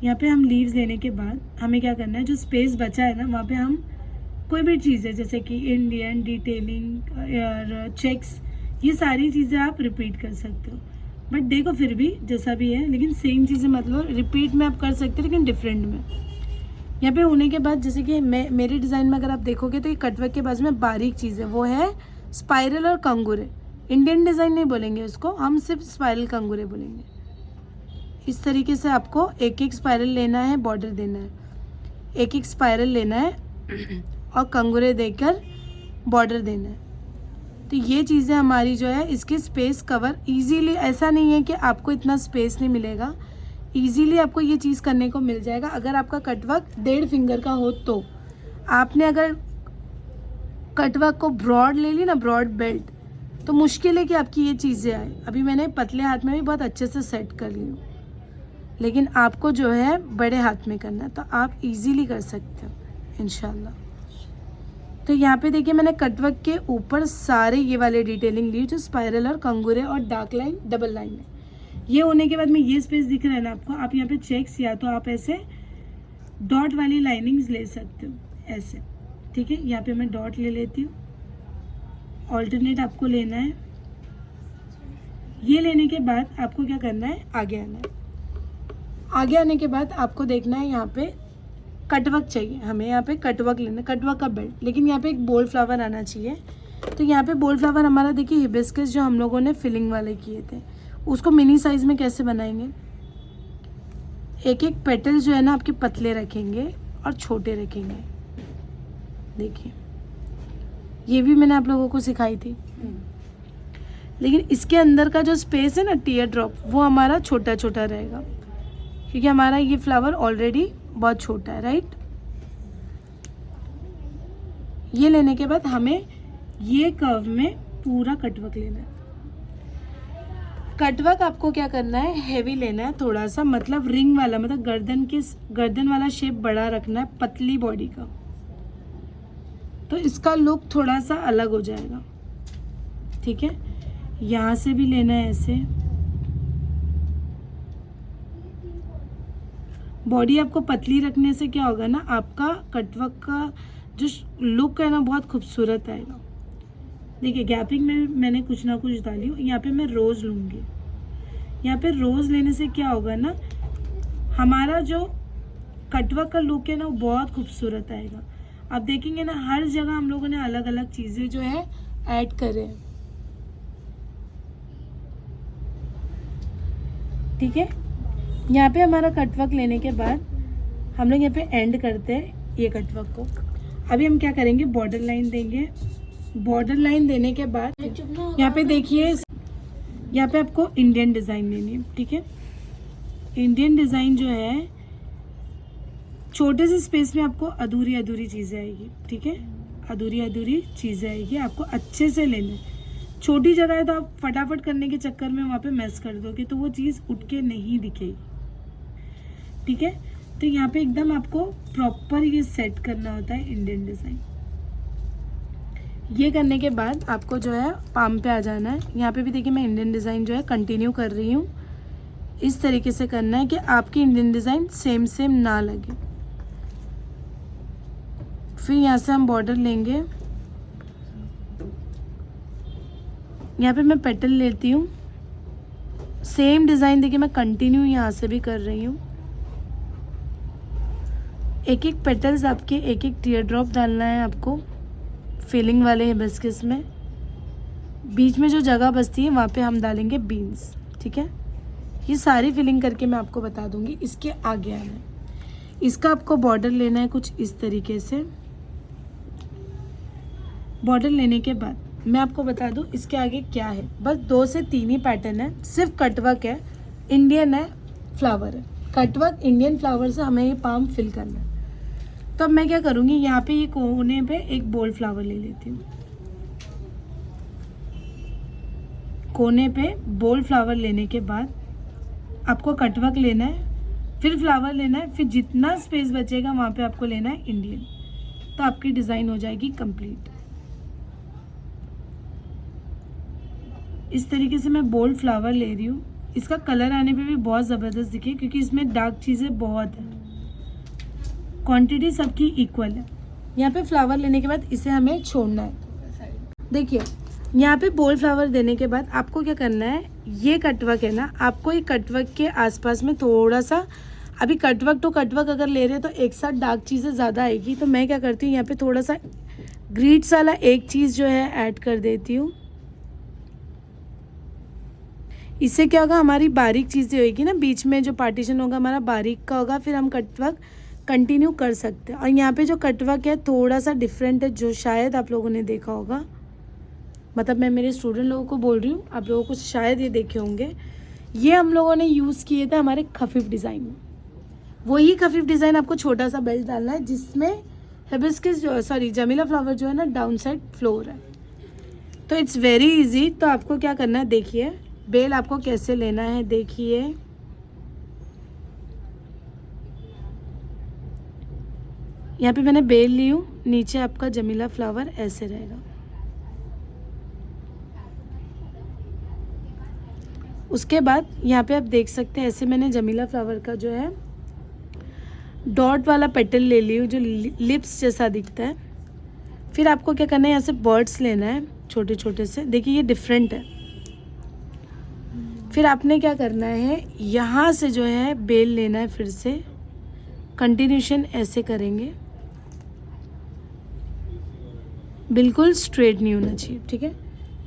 यहाँ पे हम लीव्स लेने के बाद हमें क्या करना है, जो स्पेस बचा है ना, वहाँ पे हम कोई भी चीज़ है जैसे कि इंडियन डिटेलिंग और चेक्स, ये सारी चीज़ें आप रिपीट कर सकते हो। बट देखो फिर भी जैसा भी है, लेकिन सेम चीज़ें मतलब रिपीट में आप कर सकते हो, लेकिन डिफरेंट में। यहाँ पे होने के बाद जैसे कि मेरे डिज़ाइन में अगर आप देखोगे तो ये कटवर्क के बाजू में बारीक चीज़ है, वो है स्पाइरल और कंगूरे। इंडियन डिज़ाइन नहीं बोलेंगे उसको, हम सिर्फ स्पाइरल कंगूरे बोलेंगे। इस तरीके से आपको एक एक स्पाइरल लेना है, बॉर्डर देना है, एक एक स्पाइरल लेना है और कंगूरे देकर बॉर्डर देना है। तो ये चीज़ें हमारी जो है, इसके स्पेस कवर इजीली, ऐसा नहीं है कि आपको इतना स्पेस नहीं मिलेगा, इजीली आपको ये चीज़ करने को मिल जाएगा। अगर आपका कटवर्क 1.5 फिंगर का हो तो आपने अगर कटवर्क को ब्रॉड ले ली ना, ब्रॉड बेल्ट, तो मुश्किल है कि आपकी ये चीज़ें आए। अभी मैंने पतले हाथ में भी बहुत अच्छे से सेट कर ली हूँ, लेकिन आपको जो है बड़े हाथ में करना है, तो आप इजीली कर सकते हो इंशाल्लाह। तो यहाँ पे देखिए मैंने कटवर्क के ऊपर सारे ये वाले डिटेलिंग ली, जो स्पाइरल और कंगूरे और डार्क लाइन डबल लाइन है। ये होने के बाद में ये स्पेस दिख रहा है ना आपको, आप यहाँ पे चेक्स या तो आप ऐसे डॉट वाली लाइनिंग्स ले सकते हो ऐसे, ठीक है। यहाँ पे मैं डॉट ले लेती हूँ, ऑल्टरनेट आपको लेना है। ये लेने के बाद आपको क्या करना है, आगे आना है। आगे आने के बाद आपको देखना है, यहाँ पे कटवर्क चाहिए हमें, यहाँ पे कटवर्क लेना, कटवर्क का बेल्ट, लेकिन यहाँ पे एक बोल्ड फ्लावर आना चाहिए। तो यहाँ पे बोल्ड फ्लावर हमारा देखिए हिबिस्कस जो हम लोगों ने फिलिंग वाले किए थे, उसको मिनी साइज में कैसे बनाएंगे, एक एक पेटल जो है ना आपके पतले रखेंगे और छोटे रखेंगे। देखिए ये भी मैंने आप लोगों को सिखाई थी, लेकिन इसके अंदर का जो स्पेस है ना, टीयर ड्रॉप, वो हमारा छोटा छोटा रहेगा, क्योंकि हमारा ये फ्लावर ऑलरेडी बहुत छोटा है, राइट। ये लेने के बाद हमें ये कर्व में पूरा कटवर्क लेना है। कटवर्क आपको क्या करना है, हैवी लेना है थोड़ा सा, मतलब रिंग वाला, मतलब गर्दन वाला शेप बड़ा रखना है, पतली बॉडी का, तो इसका लुक थोड़ा सा अलग हो जाएगा, ठीक है। यहाँ से भी लेना है ऐसे, बॉडी आपको पतली रखने से क्या होगा ना, आपका कटवर्क का जो लुक है ना बहुत खूबसूरत आएगा। देखिए गैपिंग में मैंने कुछ ना कुछ डाली हूँ। यहाँ पे मैं रोज़ लूँगी, यहाँ पे रोज़ लेने से क्या होगा ना, हमारा जो कटवर्क का लुक है ना वो बहुत खूबसूरत आएगा। आप देखेंगे ना हर जगह हम लोगों ने अलग अलग चीज़ें जो है ऐड करे हैं, ठीक है। यहाँ पे हमारा कटवर्क लेने के बाद हम लोग यहाँ पे एंड करते हैं ये कटवर्क को। अभी हम क्या करेंगे, बॉर्डर लाइन देंगे। बॉर्डर लाइन देने के बाद यहाँ पे देखिए, यहाँ पे आपको इंडियन डिज़ाइन लेनी है, ठीक है। इंडियन डिज़ाइन जो है छोटे से स्पेस में आपको अधूरी अधूरी चीज़ें आएगी, ठीक है। अधूरी अधूरी चीज़ें आएगी, आपको अच्छे से लेना है। छोटी जगह है तो आप फटाफट करने के चक्कर में वहाँ पे मैस कर दोगे तो वो चीज़ उठ के नहीं दिखेगी, ठीक है। तो यहाँ पे एकदम आपको प्रॉपर ये सेट करना होता है इंडियन डिज़ाइन। ये करने के बाद आपको जो है पाम पे आ जाना है। यहाँ पे भी देखिए मैं इंडियन डिज़ाइन जो है कंटिन्यू कर रही हूँ। इस तरीके से करना है कि आपकी इंडियन डिज़ाइन सेम सेम ना लगे। फिर यहाँ से हम बॉर्डर लेंगे। यहाँ पे मैं पेटल लेती हूँ। सेम डिज़ाइन देखिए मैं कंटिन्यू यहाँ से भी कर रही हूँ। एक एक पेटल्स आपके एक एक टीयर ड्रॉप डालना है आपको फिलिंग वाले हिबिस्कस में। बीच में जो जगह बचती है वहाँ पे हम डालेंगे बीन्स, ठीक है। ये सारी फिलिंग करके मैं आपको बता दूंगी। इसके आगे आना है, इसका आपको बॉर्डर लेना है कुछ इस तरीके से। बॉर्डर लेने के बाद मैं आपको बता दूं इसके आगे क्या है। बस 2 से 3 ही पैटर्न है, सिर्फ कटवर्क है, इंडियन है, फ्लावर है। कटवर्क इंडियन फ्लावर से हमें ये पाम फिल करना है। तो अब मैं क्या करूँगी, यहाँ पे ये कोने पे एक बोल्ड फ्लावर ले लेती हूँ। कोने पे बोल्ड फ्लावर लेने के बाद आपको कटवर्क लेना है, फिर फ्लावर लेना है, फिर जितना स्पेस बचेगा वहाँ पे आपको लेना है इंडियन। तो आपकी डिज़ाइन हो जाएगी कंप्लीट। इस तरीके से मैं बोल्ड फ्लावर ले रही हूँ। इसका कलर आने पे भी बहुत ज़बरदस्त दिखे क्योंकि इसमें डार्क चीज़ें बहुत हैं। क्वांटिटी सबकी इक्वल है। यहाँ पे फ्लावर लेने के बाद इसे हमें छोड़ना है। देखिए यहाँ पे बोल्ड फ्लावर देने के बाद आपको क्या करना है, ये कटवर्क है ना, आपको ये कटवर्क के आसपास में थोड़ा सा, अभी कटवर्क तो कटवर्क अगर ले रहे हैं तो एक साथ डार्क चीज़ें ज़्यादा आएगी। तो मैं क्या करती हूँ, यहाँ पे थोड़ा सा ग्रीड्स वाला एक चीज़ जो है ऐड कर देती हूँ। इससे क्या होगा, हमारी बारीक चीज़ें होगी ना, बीच में जो पार्टीशन होगा हमारा बारीक का होगा, फिर हम कटवर्क कंटिन्यू कर सकते हैं। और यहाँ पे जो कटवर्क है थोड़ा सा डिफरेंट है, जो शायद आप लोगों ने देखा होगा। मतलब मैं मेरे स्टूडेंट लोगों को बोल रही हूँ, आप लोगों को शायद ये देखे होंगे। ये हम लोगों ने यूज़ किए थे हमारे खफीफ डिज़ाइन में। वही खफीफ डिज़ाइन आपको छोटा सा बेल्ट डालना है जिसमें हिबिस्कस जमीला फ्लावर जो है ना डाउन साइड फ्लोर है। तो इट्स वेरी इजी। तो आपको क्या करना है, देखिए बेल आपको कैसे लेना है। देखिए यहाँ पे मैंने बेल ली हूँ, नीचे आपका जमीला फ्लावर ऐसे रहेगा। उसके बाद यहाँ पे आप देख सकते हैं ऐसे मैंने जमीला फ्लावर का जो है डॉट वाला पेटल ले ली हूँ जो लिप्स जैसा दिखता है। फिर आपको क्या करना है, यहाँ से बर्ड्स लेना है छोटे छोटे से। देखिए ये डिफरेंट है। फिर आपने क्या करना है, यहाँ से जो है बेल लेना है, फिर से कंटिन्यूशन ऐसे करेंगे, बिल्कुल स्ट्रेट नहीं होना चाहिए, ठीक है।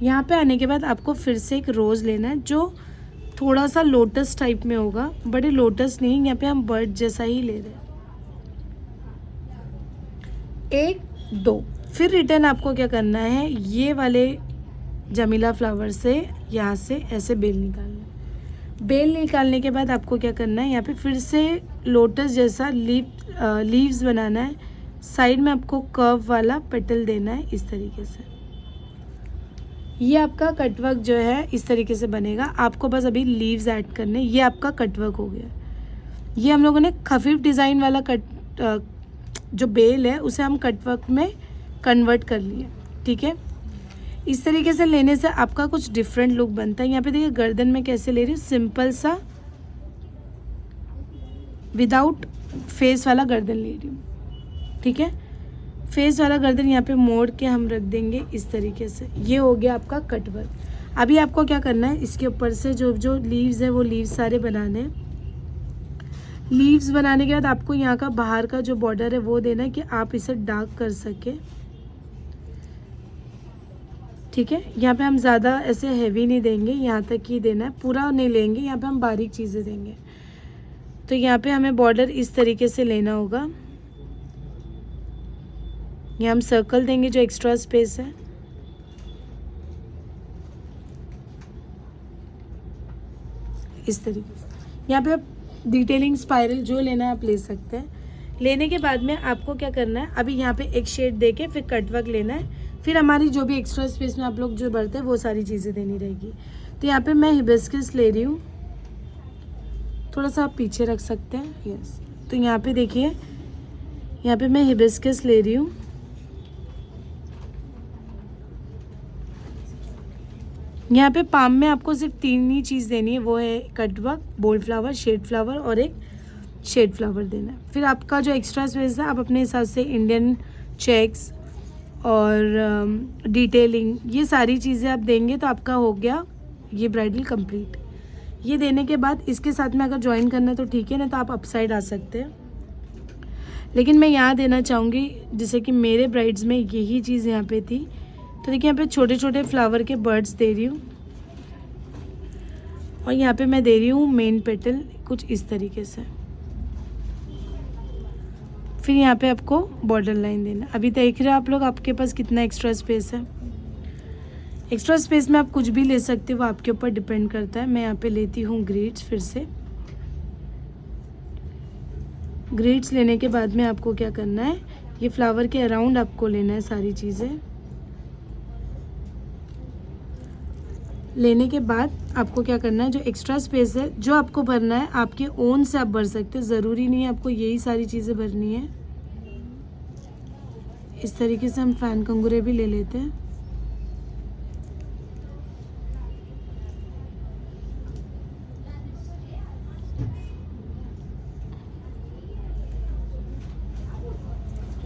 यहाँ पे आने के बाद आपको फिर से एक रोज़ लेना है जो थोड़ा सा लोटस टाइप में होगा, बड़े लोटस नहीं, यहाँ पे हम बर्ड जैसा ही ले रहे हैं। 1 2 फिर रिटर्न आपको क्या करना है, ये वाले जमीला फ्लावर से यहाँ से ऐसे बेल निकालना है। बेल निकालने के बाद आपको क्या करना है, यहाँ पे फिर से लोटस जैसा लीव्स बनाना है। साइड में आपको कर्व वाला पेटल देना है इस तरीके से। ये आपका कटवर्क जो है इस तरीके से बनेगा। आपको बस अभी लीव्स ऐड करने, ये आपका कटवर्क हो गया। ये हम लोगों ने खफीफ डिज़ाइन वाला जो बेल है उसे हम कटवर्क में कन्वर्ट कर लिए, ठीक है। इस तरीके से लेने से आपका कुछ डिफरेंट लुक बनता है। यहाँ पे देखिए गर्दन में कैसे ले रही हूँ, सिंपल सा विदाउट फेस वाला गर्दन ले रही हूँ, ठीक है। फेस वाला गर्दन यहाँ पे मोड़ के हम रख देंगे इस तरीके से। ये हो गया आपका कटवर्क। अभी आपको क्या करना है, इसके ऊपर से जो जो लीव्स है वो लीव्स सारे बनाने हैं। लीव्स बनाने के बाद आपको यहाँ का बाहर का जो बॉर्डर है वो देना है कि आप इसे डार्क कर सके। ठीक है, यहाँ पे हम ज़्यादा ऐसे हैवी नहीं देंगे, यहाँ तक ही देना है, पूरा नहीं लेंगे, यहाँ पे हम बारीक चीज़ें देंगे। तो यहाँ पे हमें बॉर्डर इस तरीके से लेना होगा। यहाँ हम सर्कल देंगे जो एक्स्ट्रा स्पेस है। इस तरीके से यहाँ पे आप डिटेलिंग स्पाइरल जो लेना है आप ले सकते हैं। लेने के बाद में आपको क्या करना है, अभी यहाँ पे एक शेड देके फिर कटवर्क लेना है, फिर हमारी जो भी एक्स्ट्रा स्पेस में आप लोग जो बढ़ते हैं वो सारी चीज़ें देनी रहेगी। तो यहाँ पे मैं हिबिस्कस ले रही हूँ, थोड़ा सा आप पीछे रख सकते हैं, यस। तो यहाँ पे देखिए, यहाँ पे मैं हिबिस्कस ले रही हूँ। यहाँ पे पाम में आपको सिर्फ 3 ही चीज़ देनी है, वो है cutwork, bold flower, shade flower और एक शेड फ्लावर देना है। फिर आपका जो एक्स्ट्रा स्पेस है आप अपने हिसाब से इंडियन चेक्स और डिटेलिंग ये सारी चीज़ें आप देंगे तो आपका हो गया ये ब्राइडल कंप्लीट। ये देने के बाद इसके साथ में अगर ज्वाइन करना है तो ठीक है, ना तो आप अपसाइड आ सकते हैं। लेकिन मैं यहाँ देना चाहूँगी, जैसे कि मेरे ब्राइड्स में यही चीज़ यहाँ पे थी, तो देखिए यहाँ पे छोटे छोटे फ्लावर के बर्ड्स दे रही हूँ और यहाँ पे मैं दे रही हूँ मेन पेटल कुछ इस तरीके से। फिर यहाँ पे आपको बॉर्डर लाइन देना। अभी देख रहे हो आप लोग आपके पास कितना एक्स्ट्रा स्पेस है। एक्स्ट्रा स्पेस में आप कुछ भी ले सकते हो, वो आपके ऊपर डिपेंड करता है। मैं यहाँ पे लेती हूँ ग्रिड्स। फिर से ग्रिड्स लेने के बाद में आपको क्या करना है, ये फ्लावर के अराउंड आपको लेना है सारी चीज़ें। लेने के बाद आपको क्या करना है, जो एक्स्ट्रा स्पेस है जो आपको भरना है आपके ओन से आप भर सकते हो, ज़रूरी नहीं है आपको यही सारी चीज़ें भरनी है। इस तरीके से हम फैन कंगूरे भी ले लेते हैं।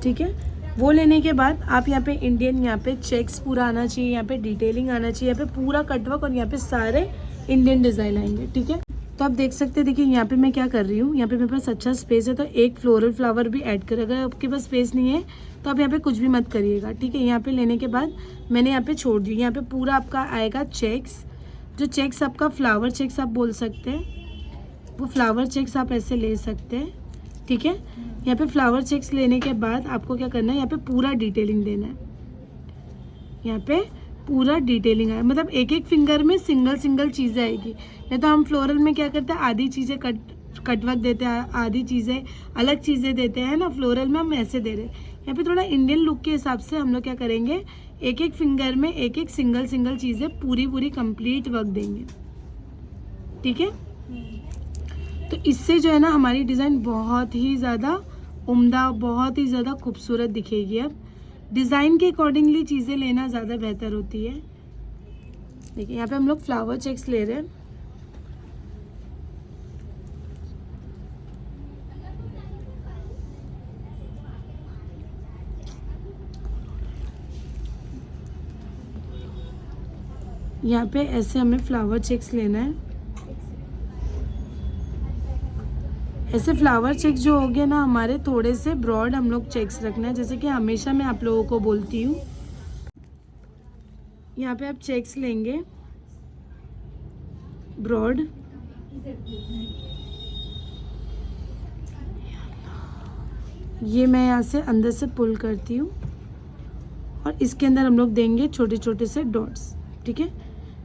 ठीक है, वो लेने के बाद आप यहाँ पे इंडियन, यहाँ पे चेक्स पूरा आना चाहिए, यहाँ पे डिटेलिंग आना चाहिए, यहाँ पे पूरा कटवर्क और यहाँ पे सारे इंडियन डिज़ाइन आएंगे। ठीक है, तो आप देख सकते हैं, देखिए यहाँ पे मैं क्या कर रही हूँ, यहाँ पे मेरे पास अच्छा स्पेस है तो एक फ्लोरल फ्लावर भी ऐड करें। अगर आपके पास स्पेस नहीं है तो आप यहाँ पे कुछ भी मत करिएगा। ठीक है, यहाँ पे लेने के बाद मैंने यहाँ पे छोड़ दी। यहाँ पे पूरा आपका आएगा चेक्स, जो चेक्स आपका फ्लावर चेक्स आप बोल सकते हैं, वो फ्लावर चेक्स आप ऐसे ले सकते हैं। ठीक है, यहाँ पे फ्लावर चेक्स लेने के बाद आपको क्या करना है, यहाँ पे पूरा डिटेलिंग देना है। यहाँ पे पूरा डिटेलिंग है, मतलब एक एक फिंगर में सिंगल सिंगल चीज़ें आएगी। नहीं तो हम फ्लोरल में क्या करते हैं, आधी चीज़ें कटवर्क देते हैं, आधी चीज़ें अलग चीज़ें देते हैं ना। फ्लोरल में हम ऐसे दे रहे हैं। यहाँ पे थोड़ा इंडियन लुक के हिसाब से हम लोग क्या करेंगे, एक एक फिंगर में एक एक सिंगल सिंगल चीज़ें पूरी कंप्लीट वर्क देंगे। ठीक है, तो इससे जो है ना हमारी डिज़ाइन बहुत ही ज़्यादा उम्दा, बहुत ही ज़्यादा खूबसूरत दिखेगी। अब डिज़ाइन के अकॉर्डिंगली चीज़ें लेना ज़्यादा बेहतर होती है। देखिए यहाँ पे हम लोग फ्लावर चेक्स ले रहे हैं। यहाँ पे ऐसे हमें फ्लावर चेक्स लेना है। ऐसे फ्लावर चेक्स जो हो गए ना हमारे, थोड़े से ब्रॉड हम लोग चेक्स रखना है, जैसे कि हमेशा मैं आप लोगों को बोलती हूँ। यहाँ पे आप चेक्स लेंगे ब्रॉड, ये मैं यहाँ से अंदर से पुल करती हूँ और इसके अंदर हम लोग देंगे छोटे छोटे से डॉट्स। ठीक है,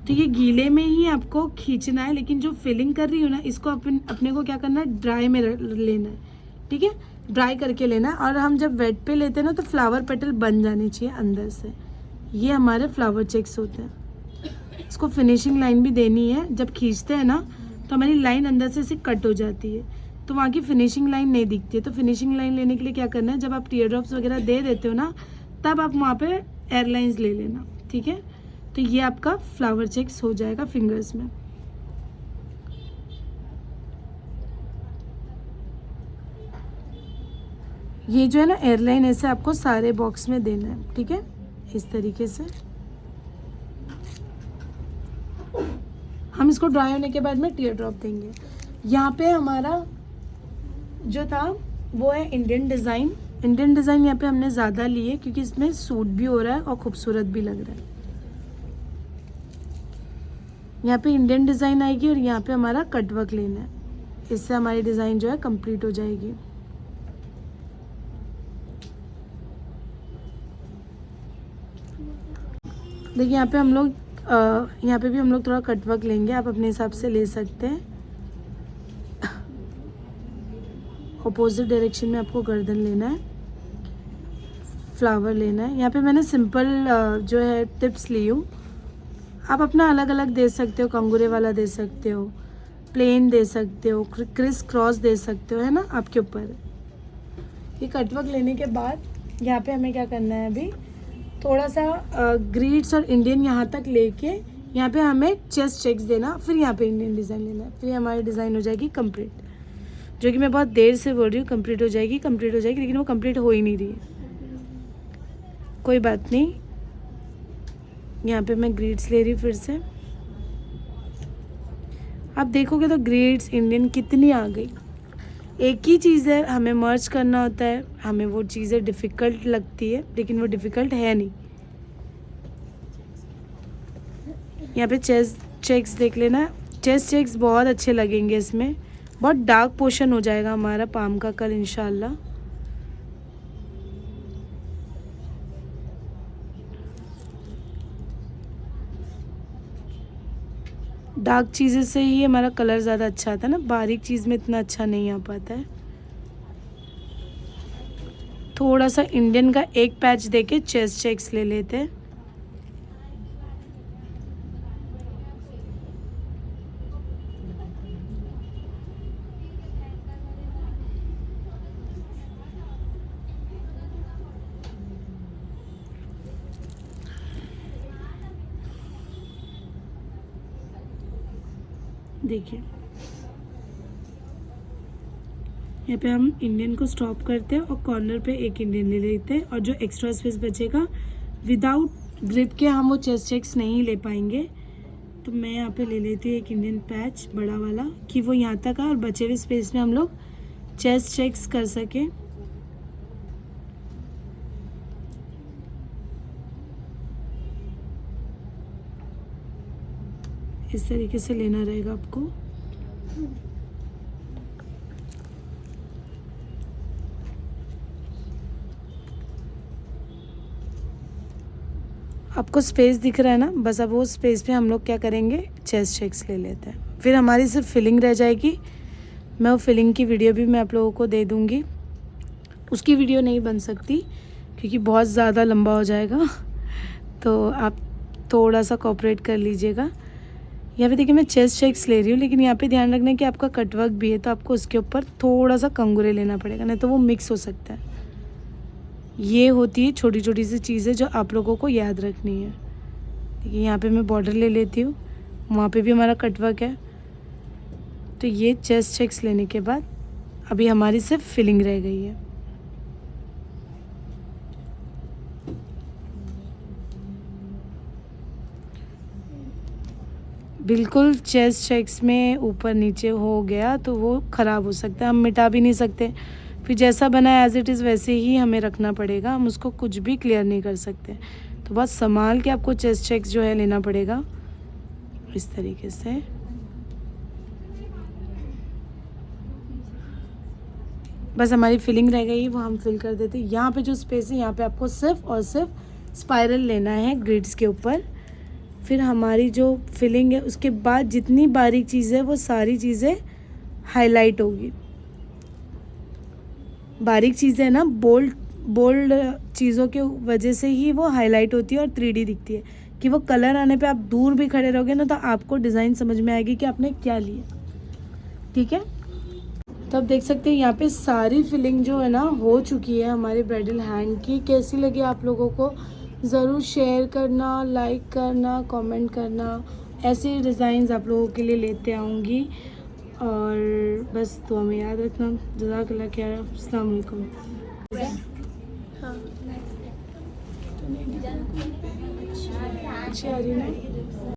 तो ये गीले में ही आपको खींचना है, लेकिन जो फिलिंग कर रही हो ना इसको अपने को क्या करना है, ड्राई में लेना है। ठीक है, ड्राई करके लेना है। और हम जब वेट पे लेते हैं ना तो फ्लावर पेटल बन जाने चाहिए अंदर से। ये हमारे फ्लावर चेक्स होते हैं। इसको फिनिशिंग लाइन भी देनी है, जब खींचते हैं ना तो हमारी लाइन अंदर से कट हो जाती है, तो वहाँ की फिनिशिंग लाइन नहीं दिखती है। तो फिनिशिंग लाइन लेने के लिए क्या करना है, जब आप टीयर ड्रॉप्स वगैरह दे देते हो ना तब आप वहाँ पे एयरलाइंस ले लेना। ठीक है, तो ये आपका फ्लावर चेक्स हो जाएगा फिंगर्स में। ये जो है ना एयरलाइन ऐसे आपको सारे बॉक्स में देना है। ठीक है, इस तरीके से। हम इसको ड्राई होने के बाद में टीयर ड्रॉप देंगे। यहाँ पे हमारा जो था वो है इंडियन डिज़ाइन। इंडियन डिज़ाइन यहाँ पे हमने ज़्यादा लिए क्योंकि इसमें सूट भी हो रहा है और खूबसूरत भी लग रहा है। यहाँ पे इंडियन डिज़ाइन आएगी और यहाँ पे हमारा कटवर्क लेना है। इससे हमारी डिज़ाइन जो है कंप्लीट हो जाएगी। देखिए यहाँ पे हम लोग यहाँ पे भी हम लोग थोड़ा कटवर्क लेंगे, आप अपने हिसाब से ले सकते हैं। अपोजिट डायरेक्शन में आपको गर्दन लेना है, फ्लावर लेना है। यहाँ पे मैंने सिंपल जो है टिप्स ली हूँ, आप अपना अलग अलग दे सकते हो, कंगूरे वाला दे सकते हो, प्लेन दे सकते हो, क्रिस क्रॉस दे सकते हो, है ना, आपके ऊपर। ये कटवर्क लेने के बाद यहाँ पे हमें क्या करना है, अभी थोड़ा सा ग्रीड्स और इंडियन यहाँ तक लेके यहाँ पे हमें चेस्ट चेक्स देना, फिर यहाँ पे इंडियन डिज़ाइन लेना है। फिर हमारी डिज़ाइन हो जाएगी कंप्लीट, जो कि मैं बहुत देर से बोल रही हूँ कंप्लीट हो जाएगी, लेकिन वो कंप्लीट हो ही नहीं रही है। कोई बात नहीं, यहाँ पे मैं ग्रीड्स ले रही हूँ फिर से। आप देखोगे तो ग्रीड्स इंडियन कितनी आ गई। एक ही चीज़ है, हमें मर्ज करना होता है, हमें वो चीज़ें डिफ़िकल्ट लगती है लेकिन वो डिफ़िकल्ट है नहीं। यहाँ पे चेस्ट चेक्स देख लेना, चेस्ट चेक्स बहुत अच्छे लगेंगे इसमें। बहुत डार्क पोर्शन हो जाएगा हमारा पाम का कल इंशाल्लाह। डार्क चीज़ें से ही हमारा कलर ज़्यादा अच्छा आता है ना, बारीक चीज़ में इतना अच्छा नहीं आ पाता है। थोड़ा सा इंडियन का एक पैच देके चेस्ट चेक्स ले लेते हैं। देखिए यहाँ पे हम इंडियन को स्टॉप करते हैं और कॉर्नर पे एक इंडियन ले लेते हैं, और जो एक्स्ट्रा स्पेस बचेगा विदाउट ग्रिप के हम वो चेस्ट चेक्स नहीं ले पाएंगे, तो मैं यहाँ पे ले लेती हूँ एक इंडियन पैच बड़ा वाला, कि वो यहाँ तक आए और बचे हुए स्पेस में हम लोग चेस्ट चेक्स कर सकें। इस तरीके से लेना रहेगा आपको। आपको स्पेस दिख रहा है ना, बस अब वो स्पेस पे हम लोग क्या करेंगे, चेस्ट चेक्स ले लेते हैं। फिर हमारी सिर्फ फिलिंग रह जाएगी। मैं वो फिलिंग की वीडियो भी मैं आप लोगों को दे दूँगी। उसकी वीडियो नहीं बन सकती क्योंकि बहुत ज़्यादा लंबा हो जाएगा, तो आप थोड़ा सा कोऑपरेट कर लीजिएगा। यहाँ पे देखिए मैं चेस्ट चेक्स ले रही हूँ, लेकिन यहाँ पे ध्यान रखना कि आपका कटवर्क भी है, तो आपको उसके ऊपर थोड़ा सा कंगूरे लेना पड़ेगा, नहीं तो वो मिक्स हो सकता है। ये होती है छोटी छोटी सी चीज़ें जो आप लोगों को याद रखनी है। देखिए यहाँ पे मैं बॉर्डर ले लेती हूँ, वहाँ पे भी हमारा कटवर्क है। तो ये चेस्ट चेक्स लेने के बाद अभी हमारी सिर्फ फिलिंग रह गई है। बिल्कुल चेस्ट चेक्स में ऊपर नीचे हो गया तो वो ख़राब हो सकता है, हम मिटा भी नहीं सकते। फिर जैसा बना है एज इट इज़ वैसे ही हमें रखना पड़ेगा, हम उसको कुछ भी क्लियर नहीं कर सकते। तो बहुत संभाल के आपको चेस्ट चेक्स जो है लेना पड़ेगा इस तरीके से। बस हमारी फिलिंग रह गई, वो हम फिल कर देते हैं। यहाँ पे जो स्पेस है यहाँ पे आपको सिर्फ और सिर्फ स्पाइरल लेना है ग्रिड्स के ऊपर। फिर हमारी जो फिलिंग है उसके बाद जितनी बारीक चीज़ें है वो सारी चीज़ें हाईलाइट होगी। बारीक चीज़ें है ना, बोल्ड चीज़ों के वजह से ही वो हाईलाइट होती है और 3D दिखती है, कि वो कलर आने पे आप दूर भी खड़े रहोगे ना तो आपको डिज़ाइन समझ में आएगी कि आपने क्या लिया। ठीक है, तो आप देख सकते हैं यहाँ पे सारी फिलिंग जो है ना हो चुकी है हमारे ब्राइडल हैंड की। कैसी लगी आप लोगों को ज़रूर शेयर करना, लाइक करना, कमेंट करना। ऐसे डिज़ाइंस आप लोगों के लिए लेते आऊँगी, और बस दुआ में याद रखना। जज़ाकल्लाह खैर, अस्सलाम वालेकुम। अच्छी आ रही ना।